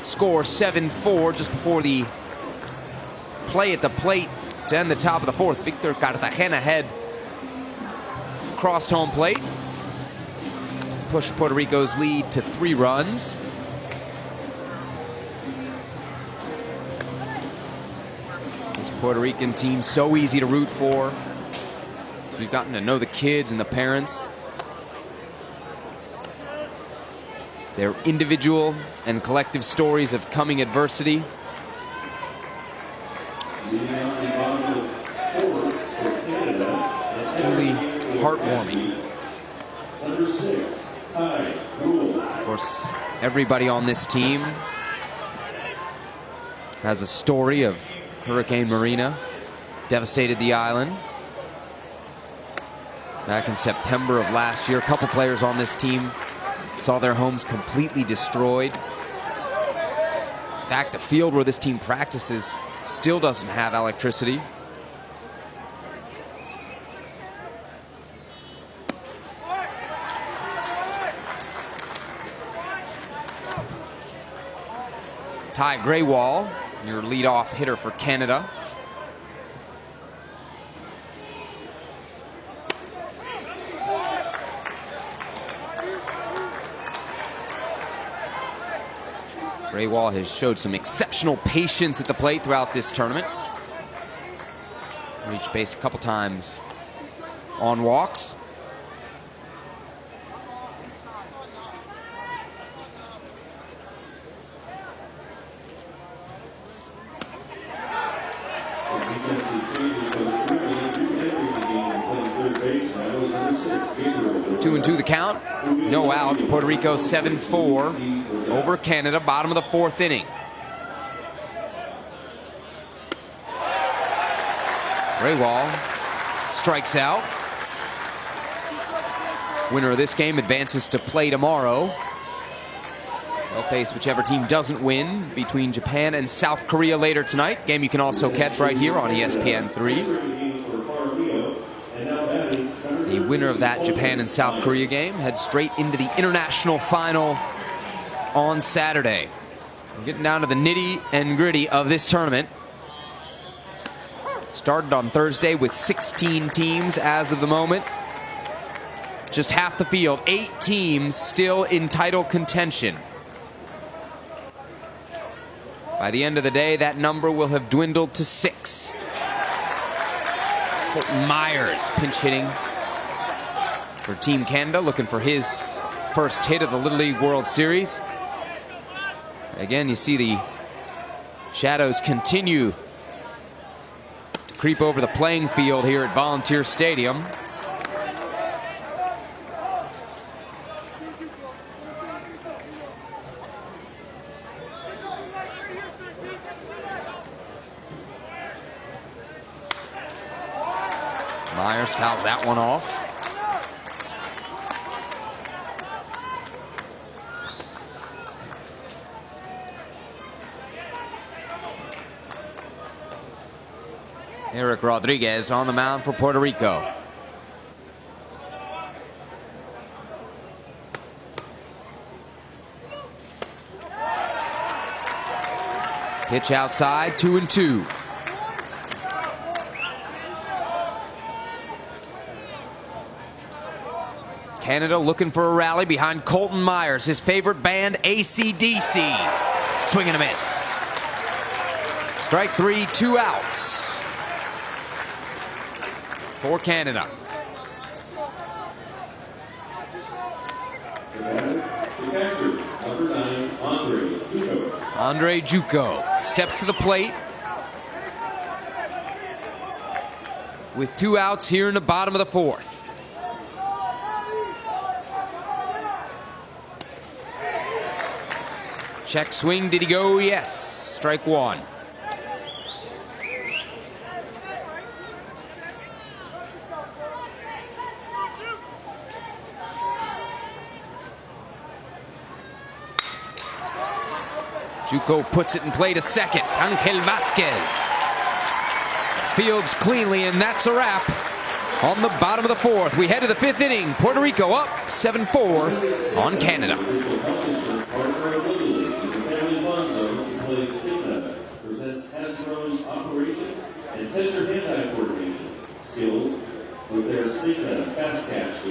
Score 7-4 just before the play at the plate to end the top of the 4th. Victor Cartagena ahead across home plate. Push Puerto Rico's lead to 3 runs. This Puerto Rican team so easy to root for. We've gotten to know the kids and the parents. Their individual and collective stories of coming adversity. Truly heartwarming. Of course, everybody on this team has a story of Hurricane Marina. Devastated the island back in September of last year. A couple players on this team saw their homes completely destroyed. In fact, the field where this team practices still doesn't have electricity. Ty Graywall, your leadoff hitter for Canada. Graywall has showed some exceptional patience at the plate throughout this tournament. Reached base a couple times on walks. Two and two the count. No outs. Puerto Rico 7-4 over Canada. Bottom of the 4th inning. Graywall strikes out. Winner of this game advances to play tomorrow. They'll face whichever team doesn't win between Japan and South Korea later tonight. Game you can also catch right here on ESPN3. The winner of that Japan and South Korea game heads straight into the international final on Saturday. We're getting down to the nitty and gritty of this tournament. Started on Thursday with 16 teams as of the moment. Just half the field, 8 teams still in title contention. By the end of the day, that number will have dwindled to 6. Colton Myers pinch hitting for Team Canada, looking for his first hit of the Little League World Series. Again, you see the shadows continue to creep over the playing field here at Volunteer Stadium. Myers fouls that one off. Eric Rodriguez on the mound for Puerto Rico. Pitch outside, 2-2. Canada looking for a rally behind Colton Myers, his favorite band, AC/DC. Swing and a miss. Strike 3, 2 outs for Canada. Andre Juco steps to the plate with 2 outs here in the bottom of the 4th. Check swing, did he go? Yes. Strike 1. Juco puts it in play to second. Angel Vasquez fields cleanly, and that's a wrap on the bottom of the 4th. We head to the 5th inning. Puerto Rico up 7-4 on Canada. Test your hand-eye coordination skills with their Sigma Fast Catch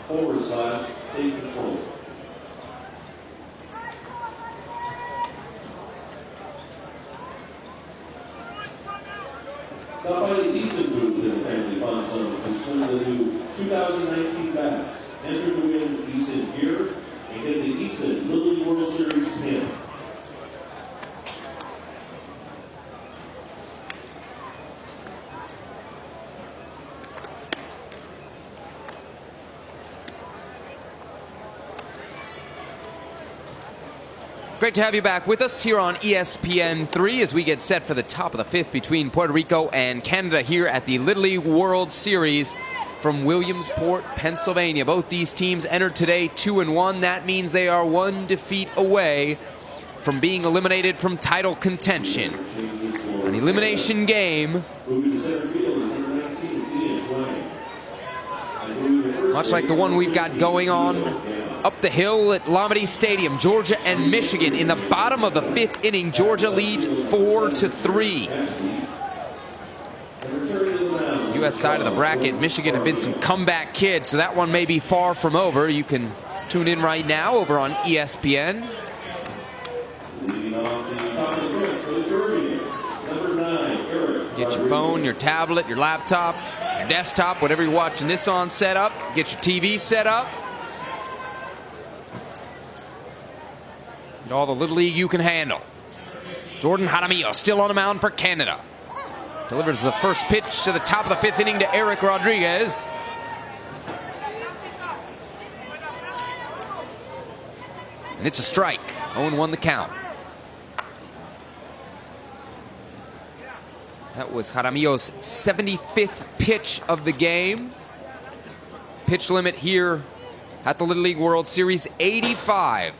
take control. Stop by the Easton booth in the Family Fun Zone to swing the new 2019 bats. Enter to win Easton gear and get the Easton Little League World Series pin. Great to have you back with us here on ESPN3 as we get set for the top of the fifth between Puerto Rico and Canada here at the Little League World Series from Williamsport, Pennsylvania. Both these teams entered today 2-1. That means they are one defeat away from being eliminated from title contention. An elimination game, much like the one we've got going on up the hill at Lamade Stadium. Georgia and Michigan in the bottom of the fifth inning. Georgia leads 4-3. U.S. side of the bracket, Michigan have been some comeback kids, so that one may be far from over. You can tune in right now over on ESPN. Get your phone, your tablet, your laptop, your desktop, whatever you're watching this on set up. Get your TV set up. All the Little League you can handle. Jordan Jaramillo still on the mound for Canada. Delivers the first pitch to the top of the fifth inning to Eric Rodriguez. And it's a strike. 0-1 the count. That was Jaramillo's 75th pitch of the game. Pitch limit here at the Little League World Series, 85.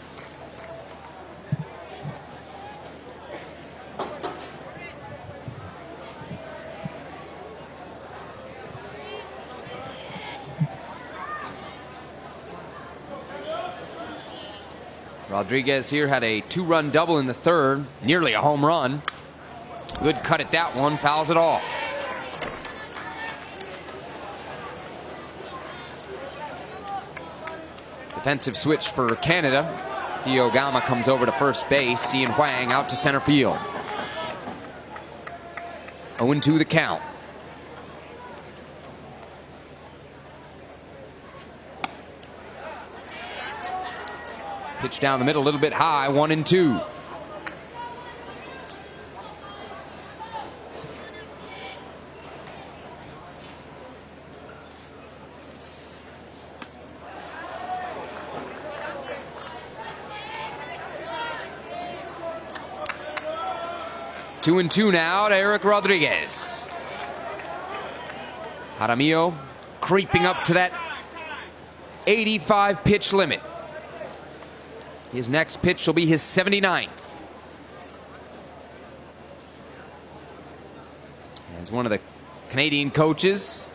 Rodriguez here had a two-run double in the third, nearly a home run. Good cut at that one, fouls it off. Defensive switch for Canada. Theo Gama comes over to first base. Ian Huang out to center field. 0-2 the count. Pitch down the middle, a little bit high, 1-2. Two and two now to Eric Rodriguez. Jaramillo creeping up to that 85 pitch limit. His next pitch will be his 79th. As one of the Canadian coaches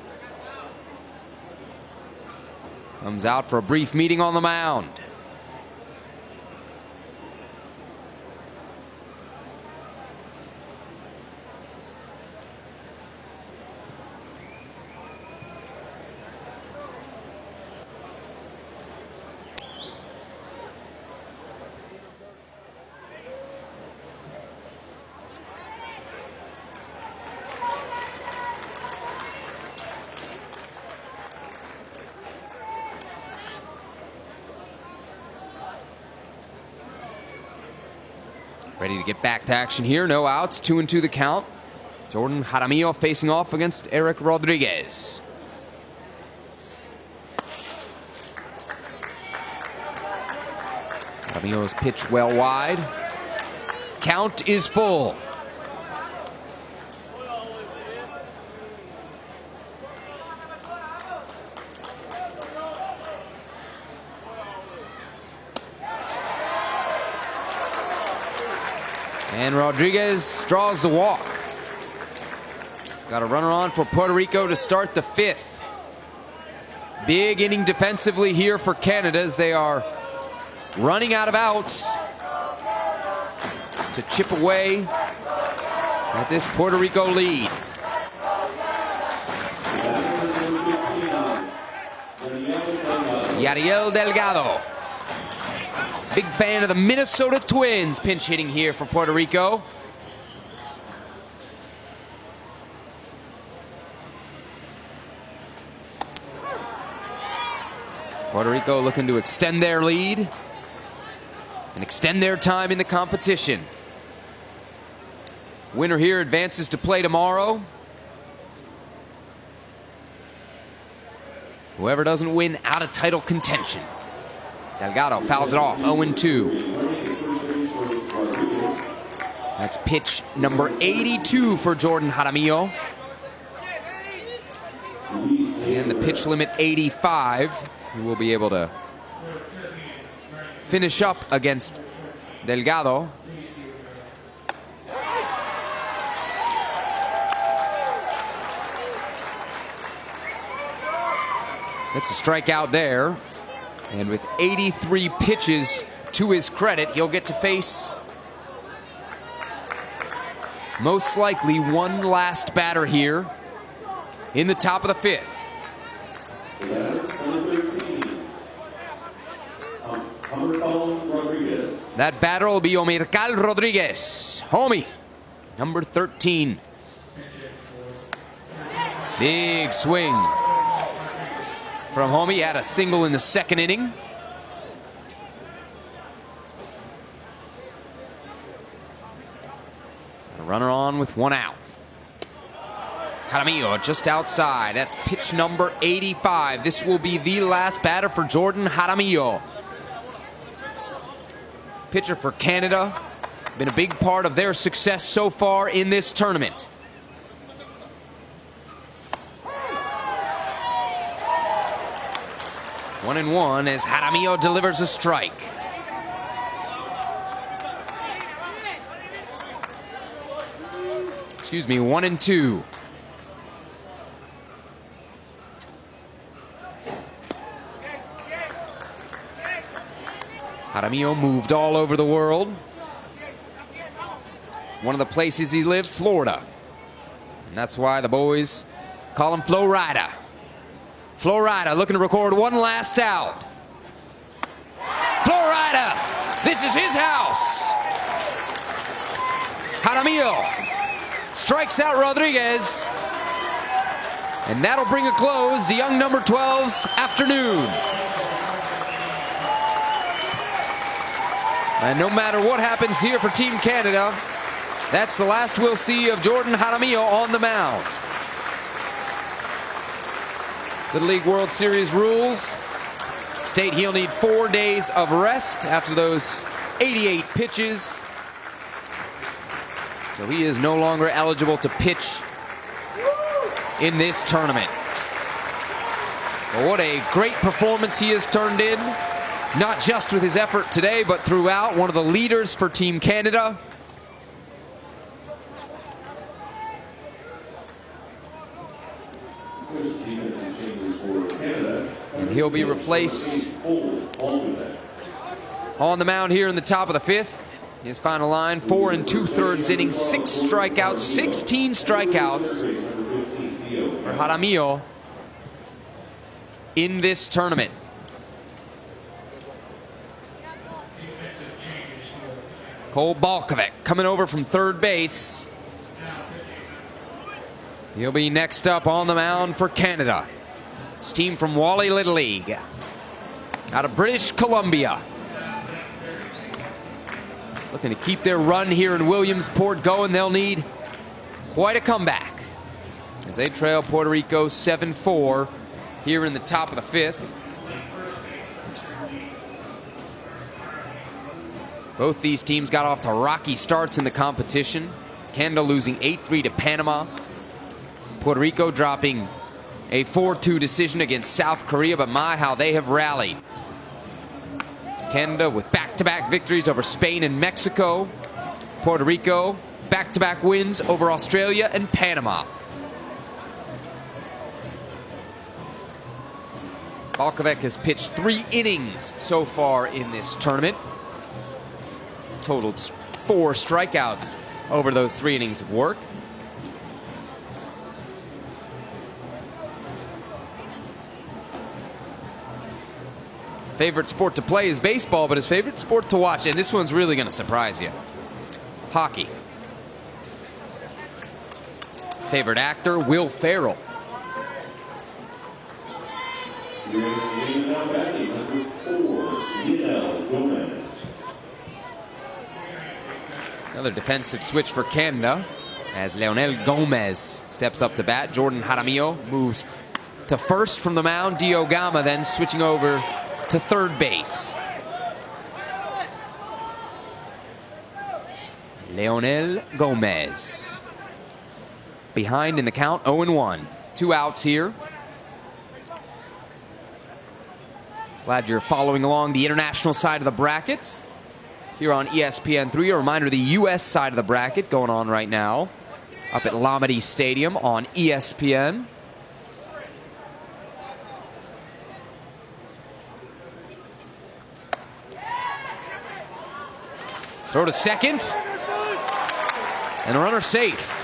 comes out for a brief meeting on the mound. Ready to get back to action here. No outs. 2-2 the count. Jordan Jaramillo facing off against Eric Rodriguez. Jaramillo's pitch well wide. Count is full. And Rodriguez draws the walk. Got a runner on for Puerto Rico to start the fifth. Big inning defensively here for Canada as they are running out of outs to chip away at this Puerto Rico lead. Yadiel Delgado. Big fan of the Minnesota Twins. Pinch hitting here for Puerto Rico. Puerto Rico looking to extend their lead and extend their time in the competition. Winner here advances to play tomorrow. Whoever doesn't win, out of title contention. Delgado fouls it off, 0-2. That's pitch number 82 for Jordan Jaramillo. And the pitch limit 85. He will be able to finish up against Delgado. That's a strikeout there. And with 83 pitches to his credit, he'll get to face most likely one last batter here in the top of the fifth. That batter will be Omircal Rodriguez. Homie, number 13. Big swing from Homie. Had a single in the second inning. A runner on with one out. Jaramillo just outside. That's pitch number 85. This will be the last batter for Jordan Jaramillo. Pitcher for Canada. Been a big part of their success so far in this tournament. One and one as Jaramillo delivers a strike. Excuse me, 1-2. Jaramillo moved all over the world. One of the places he lived, Florida. And that's why the boys call him Florida. Florida looking to record one last out. Florida, this is his house. Jaramillo strikes out Rodriguez. And that'll bring a close to young number 12's afternoon. And no matter what happens here for Team Canada, that's the last we'll see of Jordan Jaramillo on the mound. Little League World Series rules state he'll need 4 days of rest after those 88 pitches. So he is no longer eligible to pitch in this tournament. But what a great performance he has turned in. Not just with his effort today, but throughout. One of the leaders for Team Canada. And he'll be replaced on the mound here in the top of the fifth. His final line, 4 2/3 innings, 6 strikeouts, 16 strikeouts for Jaramillo in this tournament. Cole Balkovec coming over from third base. He'll be next up on the mound for Canada. His team from Wally Little League out of British Columbia. Looking to keep their run here in Williamsport going. They'll need quite a comeback as they trail Puerto Rico 7-4 here in the top of the fifth. Both these teams got off to rocky starts in the competition. Canada losing 8-3 to Panama. Puerto Rico dropping a 4-2 decision against South Korea, but my, how they have rallied. Canada with back-to-back victories over Spain and Mexico. Puerto Rico, back-to-back wins over Australia and Panama. Balkovec has pitched 3 innings so far in this tournament. Totaled 4 strikeouts over those 3 innings of work. Favorite sport to play is baseball, but his favorite sport to watch, and this one's really going to surprise you, hockey. Favorite actor, Will Ferrell. Now batting number 4, LLWS. Another defensive switch for Canada as Leonel Gomez steps up to bat. Jordan Jaramillo moves to first from the mound. Dio Gama then switching over to third base. Leonel Gomez behind in the count, 0-1. 2 outs here. Glad you're following along the international side of the bracket here on ESPN3. A reminder, the U.S. side of the bracket going on right now up at Lamade Stadium on ESPN. Throw to second. And a runner safe.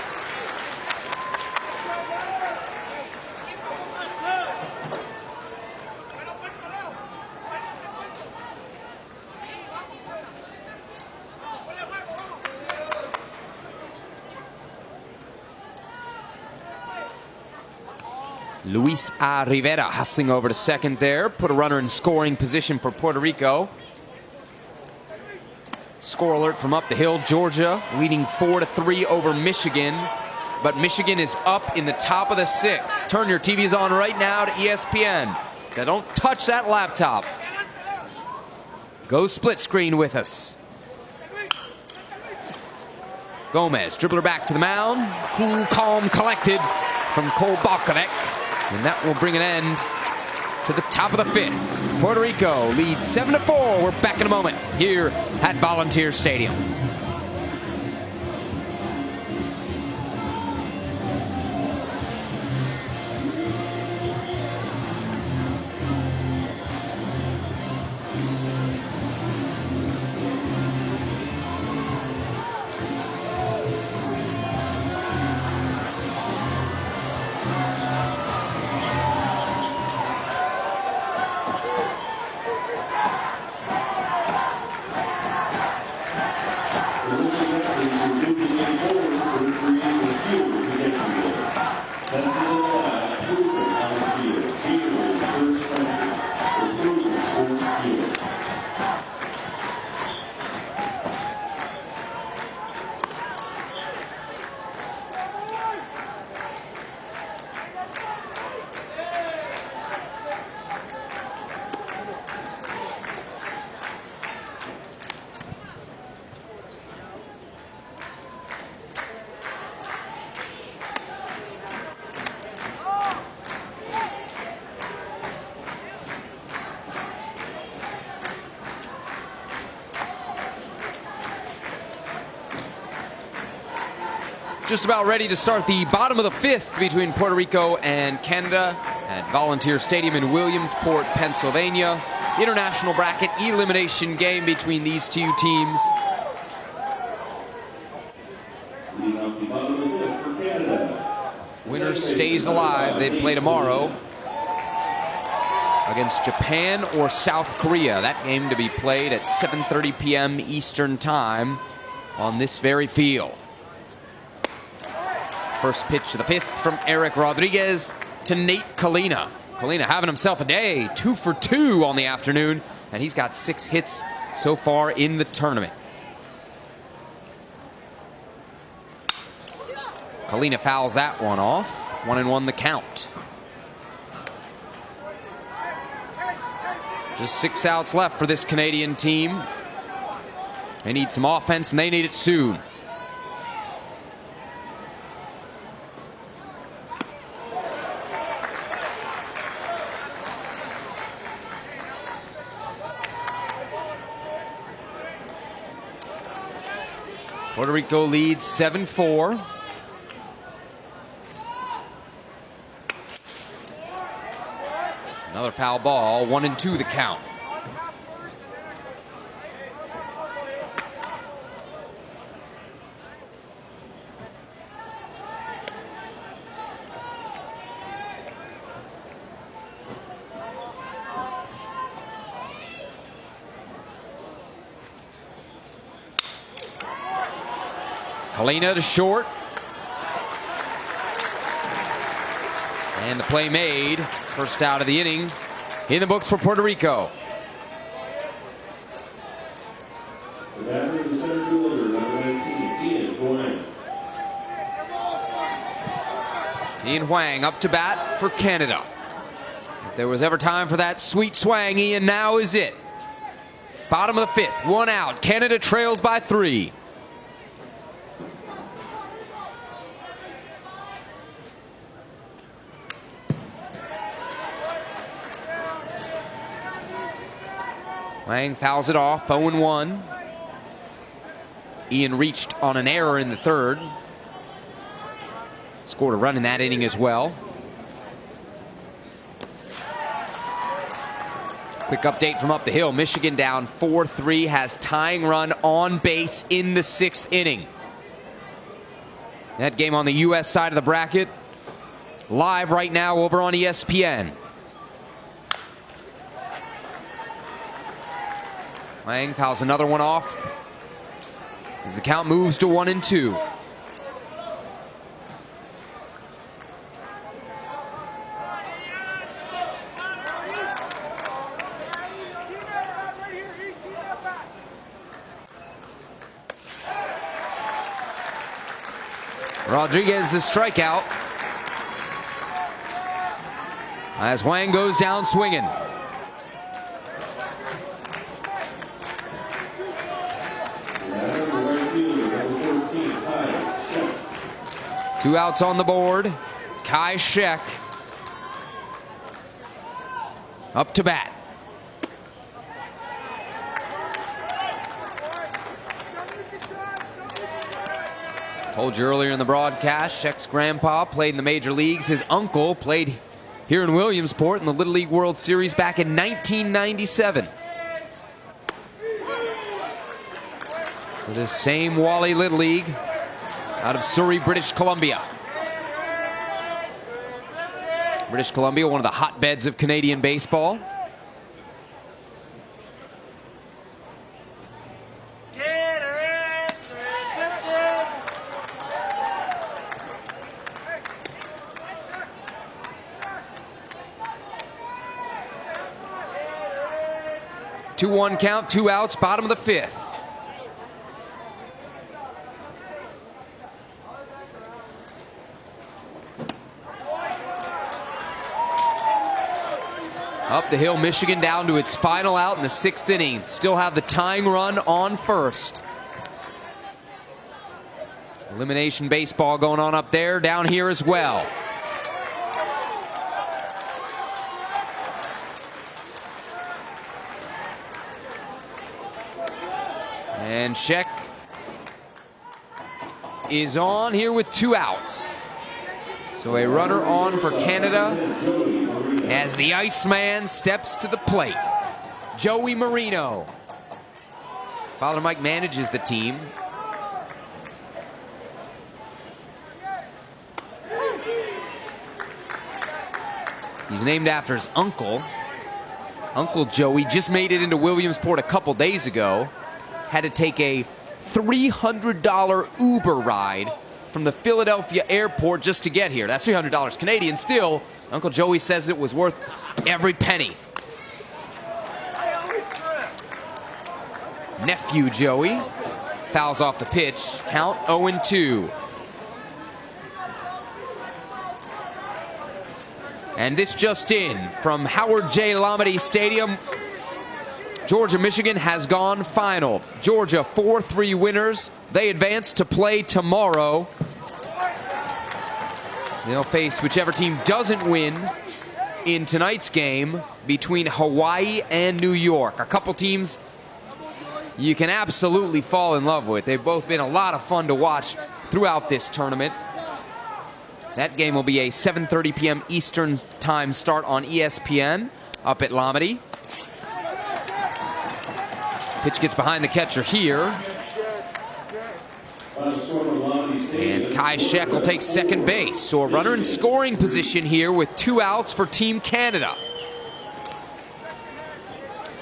Luis A. Rivera hustling over to second there. Put a runner in scoring position for Puerto Rico. Score alert from up the hill. Georgia leading 4-3 over Michigan. But Michigan is up in the top of the 6th. Turn your TVs on right now to ESPN. Now don't touch that laptop. Go split screen with us. Gomez, dribbler back to the mound. Cool, calm, collected from Cole Balkovec. And that will bring an end to the top of the 5th. Puerto Rico leads 7-4. We're back in a moment here at Volunteer Stadium. Just about ready to start the bottom of the 5th between Puerto Rico and Canada at Volunteer Stadium in Williamsport, Pennsylvania. International bracket elimination game between these two teams. Winner stays alive. They play tomorrow against Japan or South Korea. That game to be played at 7:30 p.m. Eastern Time on this very field. First pitch of the 5th from Eric Rodriguez to Nate Kalina. Kalina having himself a day, 2 for 2 on the afternoon, and he's got 6 hits so far in the tournament. Kalina fouls that one off. 1-1 the count. Just 6 outs left for this Canadian team. They need some offense, and they need it soon. Puerto Rico leads 7-4. Another foul ball, 1-2 the count. Kalina to short. And the play made. First out of the inning in the books for Puerto Rico. The batter, the center fielder, number 19, Ian Huang. Ian Huang up to bat for Canada. If there was ever time for that sweet swang, Ian, now is it. Bottom of the fifth, one out. Canada trails by 3. Huang fouls it off, 0-1. Ian reached on an error in the third. Scored a run in that inning as well. Quick update from up the hill. Michigan down 4-3, has tying run on base in the 6th inning. That game on the U.S. side of the bracket, live right now over on ESPN. Huang fouls another one off as the count moves to 1-2. Rodriguez the strikeout as Huang goes down swinging. Two outs on the board. Kai Shek up to bat. Told you earlier in the broadcast, Shek's grandpa played in the major leagues. His uncle played here in Williamsport in the Little League World Series back in 1997. For this same Wally Little League out of Surrey, British Columbia. British Columbia, one of the hotbeds of Canadian baseball. Two-one count, 2 outs, bottom of the 5th. Up the hill, Michigan down to its final out in the 6th inning. Still have the tying run on first. Elimination baseball going on up there, down here as well. And Shek is on here with 2 outs. So a runner on for Canada as the Iceman steps to the plate. Joey Marino. Father Mike manages the team. He's named after his uncle. Uncle Joey just made it into Williamsport a couple days ago. Had to take a $300 Uber ride from the Philadelphia airport just to get here. That's $300 Canadian. Still, Uncle Joey says it was worth every penny. Nephew Joey fouls off the pitch. Count 0-2. And this just in from Howard J. Lamade Stadium. Georgia, Michigan has gone final. Georgia 4-3 winners. They advance to play tomorrow. They'll face whichever team doesn't win in tonight's game between Hawaii and New York. A couple teams you can absolutely fall in love with. They've both been a lot of fun to watch throughout this tournament. That game will be a 7:30 p.m. Eastern Time start on ESPN up at Lamade. Pitch gets behind the catcher here. And Kai Shek will take second base. So a runner in scoring position here with 2 outs for Team Canada.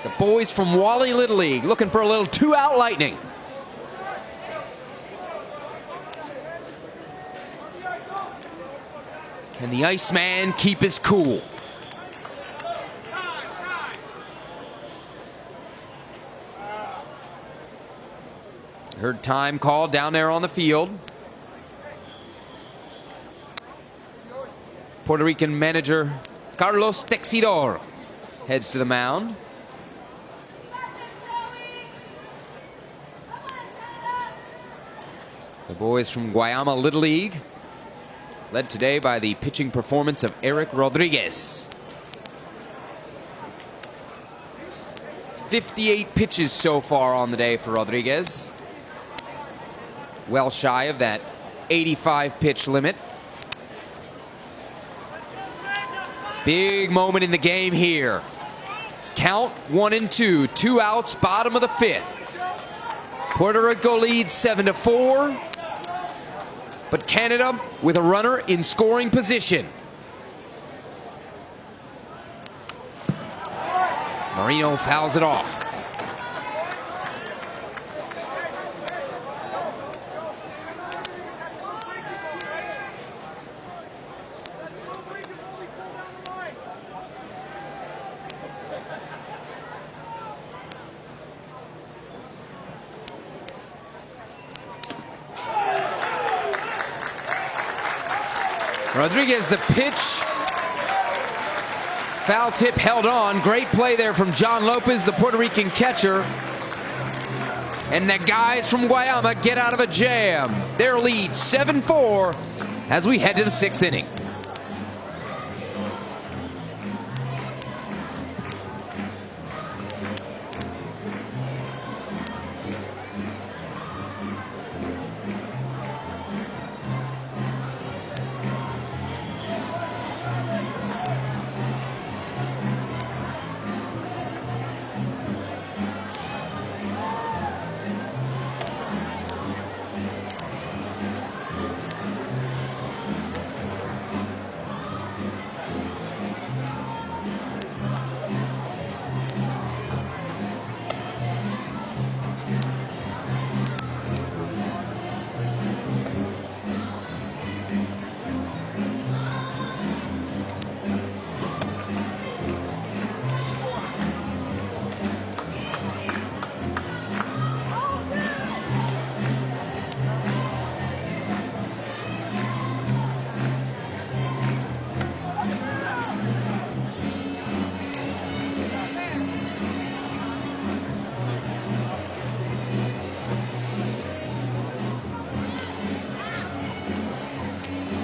The boys from Wally Little League looking for a little 2-out lightning. Can the Iceman keep his cool? Heard time called down there on the field. Puerto Rican manager Carlos Texidor heads to the mound. The boys from Guayama Little League, led today by the pitching performance of Eric Rodriguez. 58 pitches so far on the day for Rodriguez. Well shy of that 85 pitch limit. Big moment in the game here. Count 1-2, 2 outs, bottom of the 5th. Puerto Rico leads 7-4, but Canada with a runner in scoring position. Marino fouls it off. Rodriguez, the pitch. Foul tip held on. Great play there from John Lopez, the Puerto Rican catcher. And the guys from Guayama get out of a jam. Their lead 7-4 as we head to the 6th inning.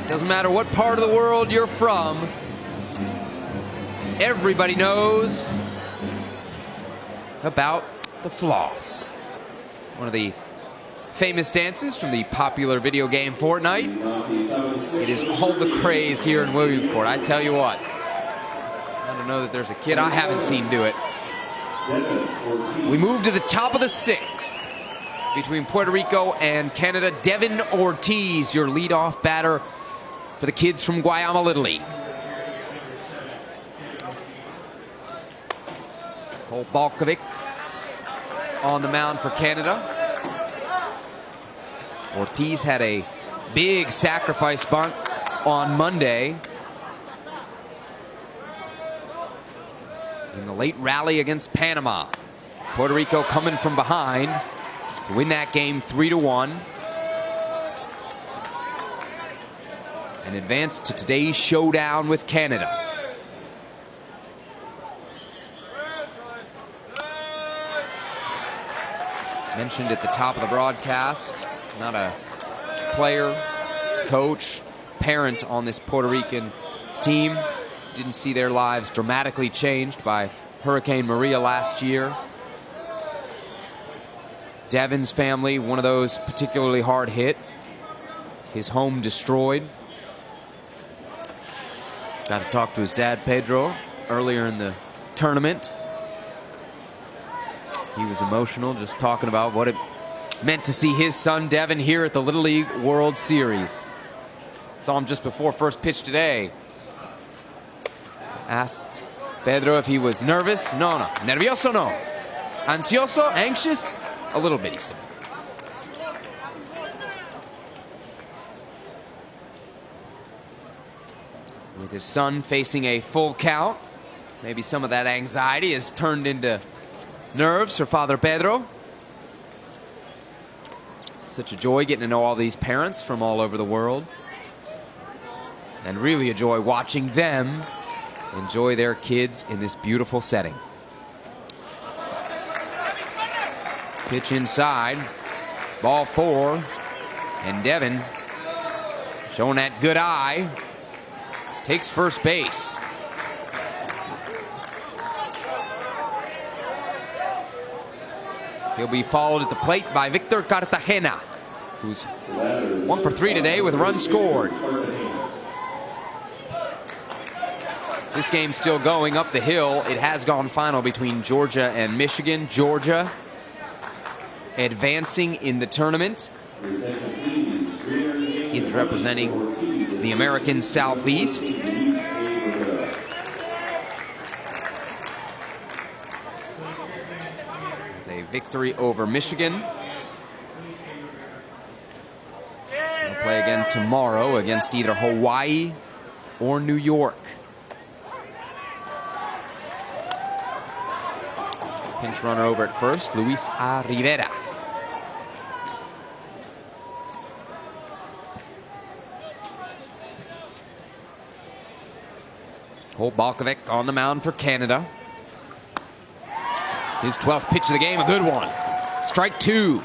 Doesn't matter what part of the world you're from, everybody knows about the floss. One of the famous dances from the popular video game Fortnite. It is all the craze here in Williamsport. I tell you what, I don't know that there's a kid I haven't seen do it. We move to the top of the 6th between Puerto Rico and Canada. Devin Ortiz, your leadoff batter for the kids from Guayama Little League. Cole Balkovic on the mound for Canada. Ortiz had a big sacrifice bunt on Monday in the late rally against Panama. Puerto Rico coming from behind to win that game 3-1. And advance to today's showdown with Canada. Mentioned at the top of the broadcast, not a player, coach, parent on this Puerto Rican team. Didn't see their lives dramatically changed by Hurricane Maria last year. Devin's family, one of those particularly hard hit. His home destroyed. Got to talk to his dad, Pedro, earlier in the tournament. He was emotional just talking about what it meant to see his son, Devin, here at the Little League World Series. Saw him just before first pitch today. Asked Pedro if he was nervous. No. Nervioso, no. Ansioso, anxious? A little bit, he said. his son facing a full count. Maybe some of that anxiety has turned into nerves for Father Pedro. Such a joy getting to know all these parents from all over the world. And really a joy watching them enjoy their kids in this beautiful setting. Pitch inside. Ball 4. And Devin showing that good eye. Takes first base. He'll be followed at the plate by Victor Cartagena, who's 1 for 3 today with runs scored. This game's still going up the hill. It has gone final between Georgia and Michigan. Georgia advancing in the tournament. Kids representing the American Southeast. A victory over Michigan. They'll play again tomorrow against either Hawaii or New York. Pinch runner over at first, Luis A. Rivera. Cole Balkovic on the mound for Canada. His 12th pitch of the game, a good one. Strike 2.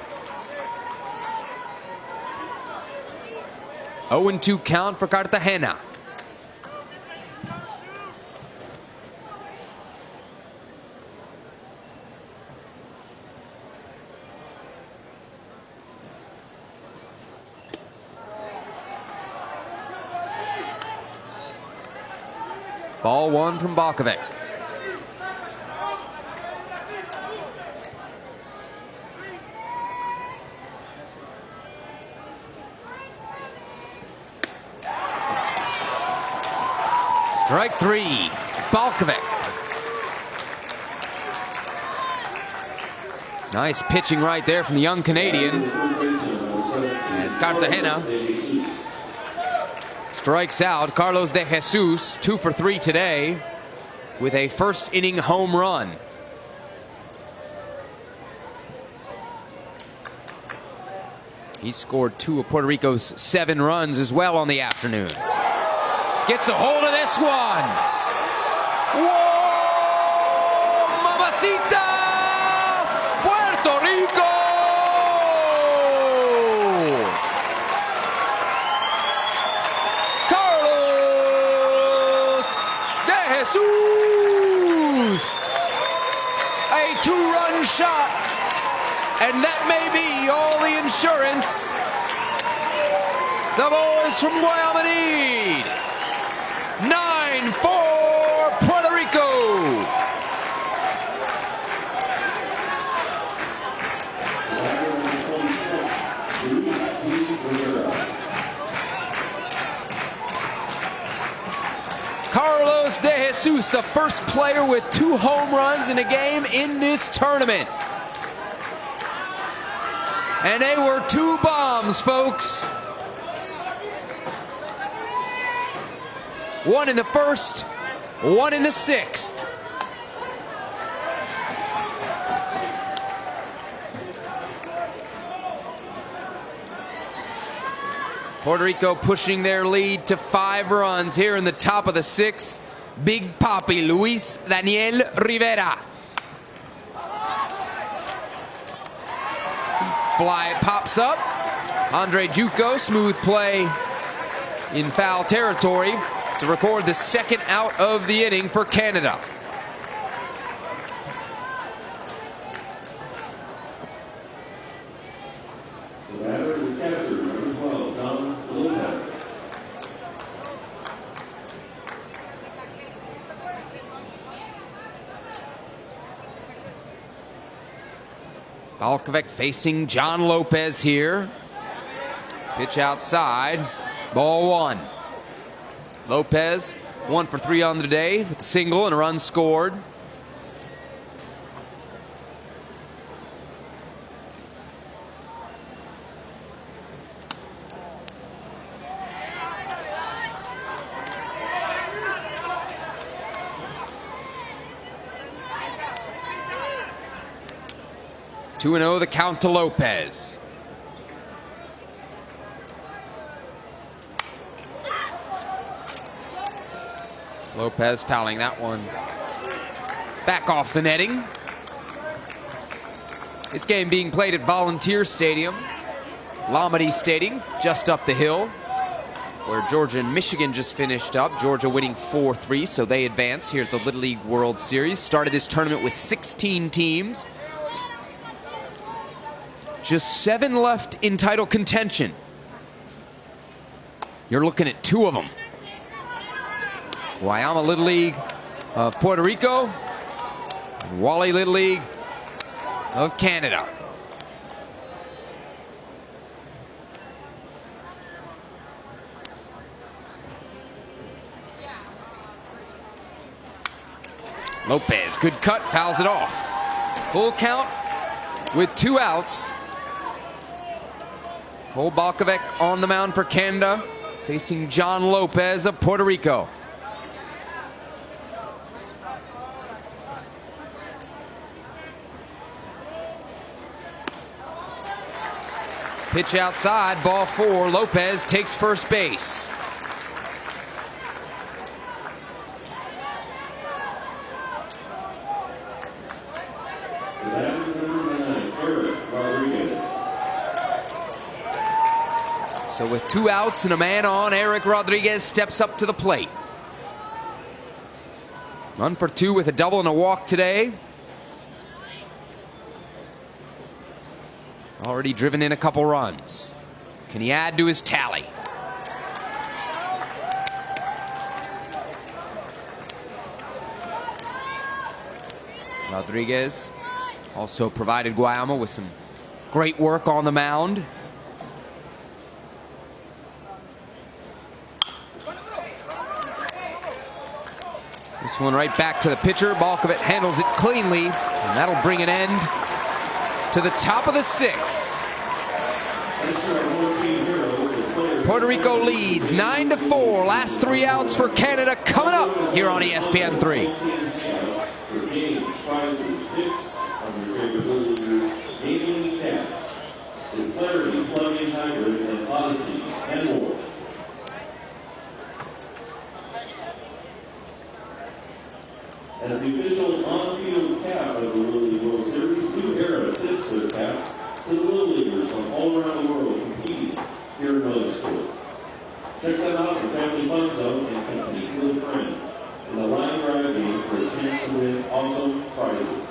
0-2 count for Cartagena. Ball 1 from Balkovic. Strike 3, Balkovic. Nice pitching right there from the young Canadian. As Cartagena strikes out Carlos de Jesus, 2 for 3 today, with a first inning home run. He scored 2 of Puerto Rico's 7 runs as well on the afternoon. Gets a hold of this one. Whoa! Mamacita! Puerto Rico! Carlos de Jesus! A 2-run shot. And that may be all the insurance the boys from Guayama need. 9 for Puerto Rico. Carlos de Jesus, the first player with 2 home runs in a game in this tournament. And they were 2 bombs, folks. 1 in the first, 1 in the 6th. Puerto Rico pushing their lead to 5 runs here in the top of the 6th. Big Papi, Luis Daniel Rivera. Fly pops up. Andre Juco, smooth play in foul territory to record the 2nd out of the inning for Canada. The batter is catcher, number 12, John Lopez. Balkovic facing John Lopez here. Pitch outside. Ball 1. Lopez 1 for 3 on the day with a single and a run scored. 2-0 the count to Lopez. Lopez fouling that one back off the netting. This game being played at Volunteer Stadium, Lamade Stadium, just up the hill, where Georgia and Michigan just finished up. Georgia winning 4-3, so they advance here at the Little League World Series. Started this tournament with 16 teams. Just 7 left in title contention. You're looking at 2 of them. Guayama Little League of Puerto Rico, and Wally Little League of Canada. Lopez, good cut, fouls it off. Full count with 2 outs. Cole Balkovec on the mound for Canada, facing John Lopez of Puerto Rico. Pitch outside, ball 4. Lopez takes first base. So with 2 outs and a man on, Eric Rodriguez steps up to the plate. 1 for 2 with a double and a walk today. Already driven in a couple runs. Can he add to his tally? Rodriguez also provided Guayama with some great work on the mound. This one right back to the pitcher. Balkovec handles it cleanly, and that'll bring an end to the top of the 6th. Puerto Rico leads 9-4. Last 3 outs for Canada coming up here on ESPN 3. As the official on-field cap of the Little League World Series, New Era tips their cap to the Little Leaguers from all around the world competing here in Williamsport. Check them out at Family Fun Zone and compete with a friend in the line drive game for a chance to win awesome prizes.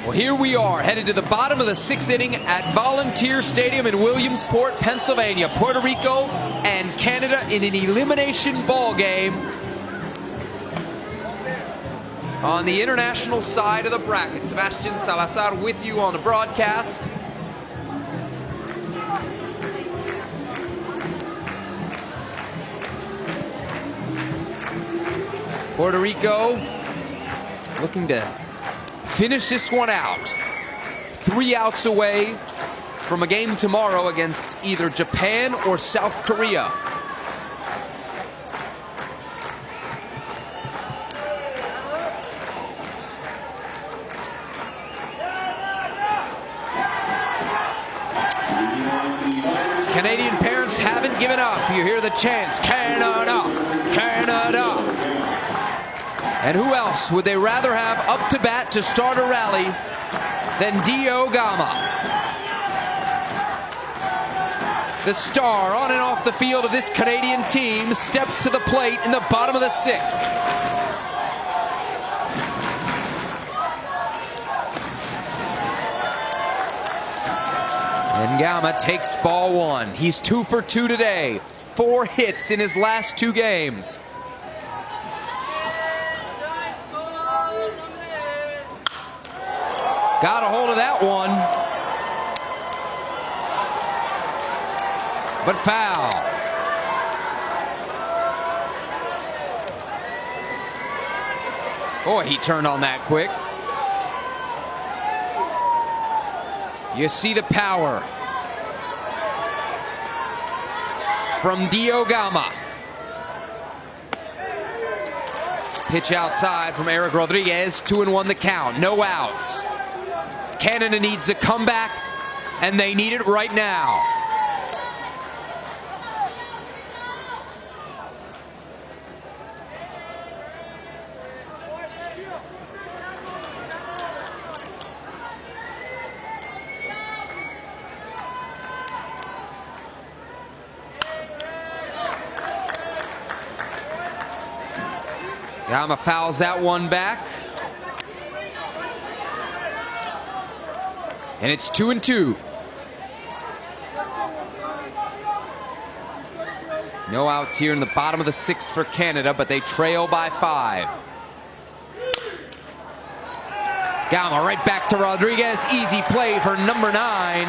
Well, here we are, headed to the bottom of the 6th inning at Volunteer Stadium in Williamsport, Pennsylvania. Puerto Rico and Canada in an elimination ball game on the international side of the bracket. Sebastian Salazar with you on the broadcast. Puerto Rico looking to finish this one out. 3 outs away from a game tomorrow against either Japan or South Korea. Canadian parents haven't given up. You hear the chants, Canada, Canada. And who else would they rather have up to bat to start a rally than Dio Gama? The star on and off the field of this Canadian team steps to the plate in the bottom of the 6th. And Gama takes ball 1. He's 2 for 2 today. 4 hits in his last 2 games. Got a hold of that one. But foul. Boy, he turned on that quick. You see the power from Guayama. Pitch outside from Eric Rodriguez. 2-1 the count. No outs. Canada needs a comeback, and they need it right now. Guayama fouls that one back. And it's 2-2. No outs here in the bottom of the sixth for Canada, but they trail by 5. Guayama right back to Rodriguez. Easy play for number 9.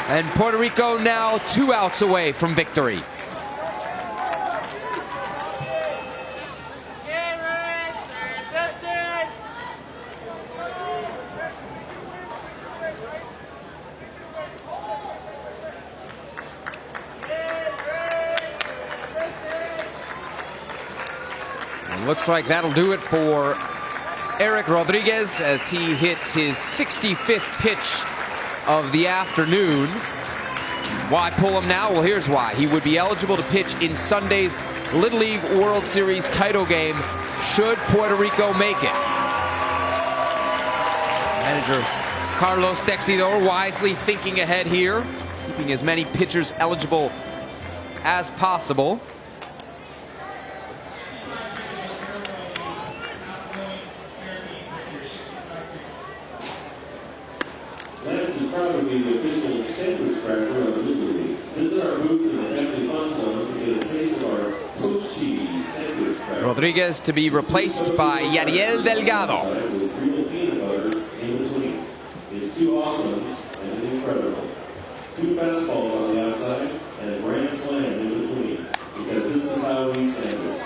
And Puerto Rico now 2 outs away from victory. Looks like that'll do it for Eric Rodriguez as he hits his 65th pitch of the afternoon. Why pull him now? Well, here's why. He would be eligible to pitch in Sunday's Little League World Series title game should Puerto Rico make it. Manager Carlos Texidor wisely thinking ahead here, keeping as many pitchers eligible as possible. Lance is proud to be the official sandwich cracker of the Little League. Visit our booth in the Family Fun Zone to get a taste of our toast cheese sandwich cracker. Rodriguez to be replaced by Yadiel Delgado. With real peanut butter in between. It's 2 awesomes and it's incredible. 2 fastballs on the outside and a grand slam in between. Because this is how we sandwich.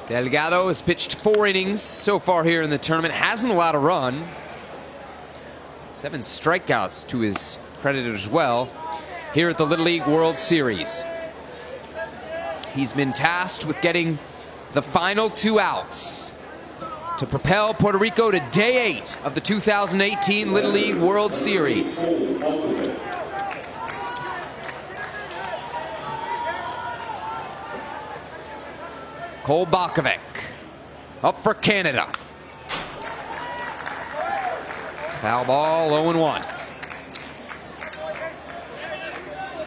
Delgado has pitched 4 innings so far here in the tournament. Hasn't allowed a run. 7 strikeouts to his credit as well here at the Little League World Series. He's been tasked with getting the final 2 outs to propel Puerto Rico to day 8 of the 2018 Little League World Series. Cole Bakovic up for Canada. Foul ball, 0-1.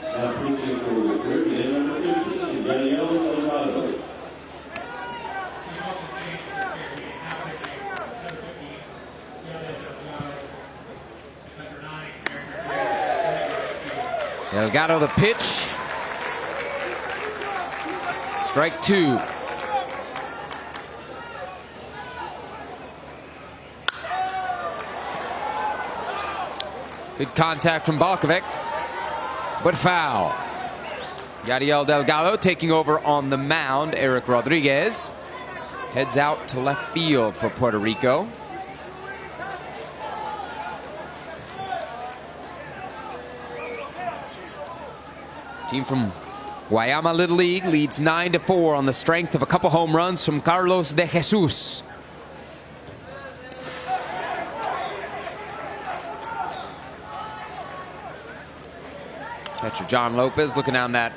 Now pitching for the Caribbean, number 15, Daniel Delgado. Delgado the pitch. Strike 2. Good contact from Bakovic, but foul. Yadiel Delgado taking over on the mound. Eric Rodriguez heads out to left field for Puerto Rico. Team from Guayama Little League leads 9-4 on the strength of a couple home runs from Carlos de Jesus. Catcher John Lopez looking down that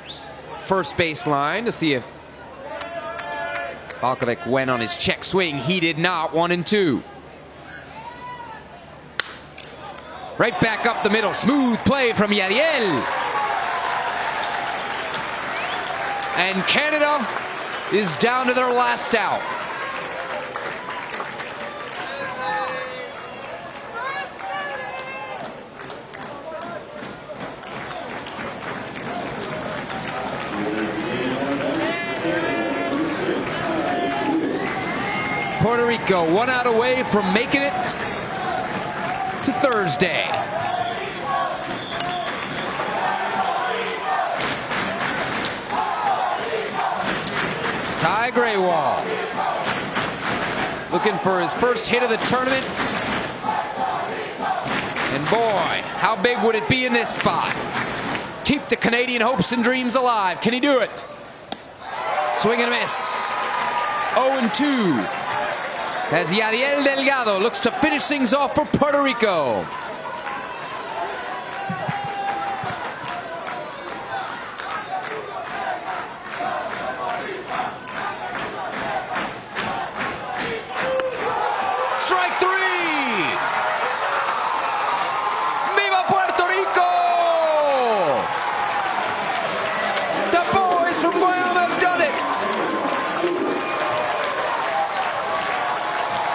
first base line to see if Bakovic went on his check swing. He did not. 1-2. Right back up the middle. Smooth play from Yadiel. And Canada is down to their last out. Puerto Rico 1 out away from making it to Thursday. Ty Graywall looking for his first hit of the tournament. And boy, how big would it be in this spot? Keep the Canadian hopes and dreams alive. Can he do it? Swing and a miss. 0-2. As Yadiel Delgado looks to finish things off for Puerto Rico. Strike three! Viva Puerto Rico! The boys from Guayama have done it!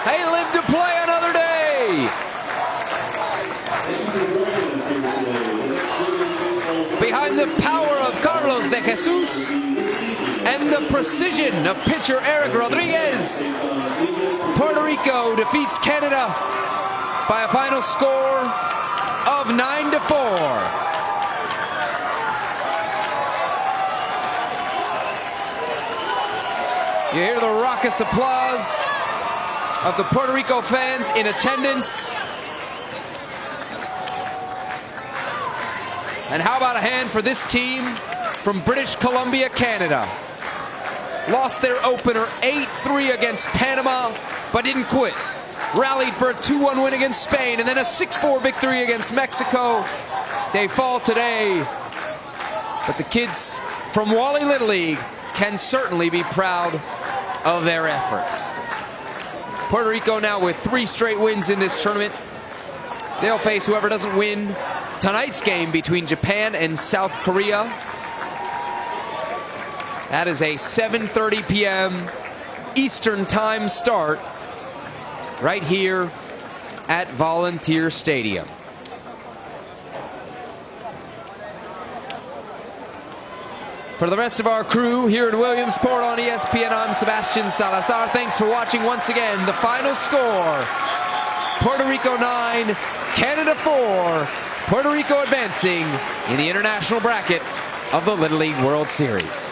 They live to play another day! Behind the power of Carlos de Jesus and the precision of pitcher Eric Rodriguez, Puerto Rico defeats Canada by a final score of 9-4. You hear the raucous applause of the Puerto Rico fans in attendance. And how about a hand for this team from British Columbia, Canada? Lost their opener 8-3 against Panama, but didn't quit. Rallied for a 2-1 win against Spain, and then a 6-4 victory against Mexico. They fall today, but the kids from Wally Little League can certainly be proud of their efforts. Puerto Rico now with 3 straight wins in this tournament. They'll face whoever doesn't win tonight's game between Japan and South Korea. That is a 7:30 p.m. Eastern Time start right here at Volunteer Stadium. For the rest of our crew here in Williamsport on ESPN, I'm Sebastian Salazar. Thanks for watching once again. The final score, Puerto Rico 9, Canada 4. Puerto Rico advancing in the international bracket of the Little League World Series.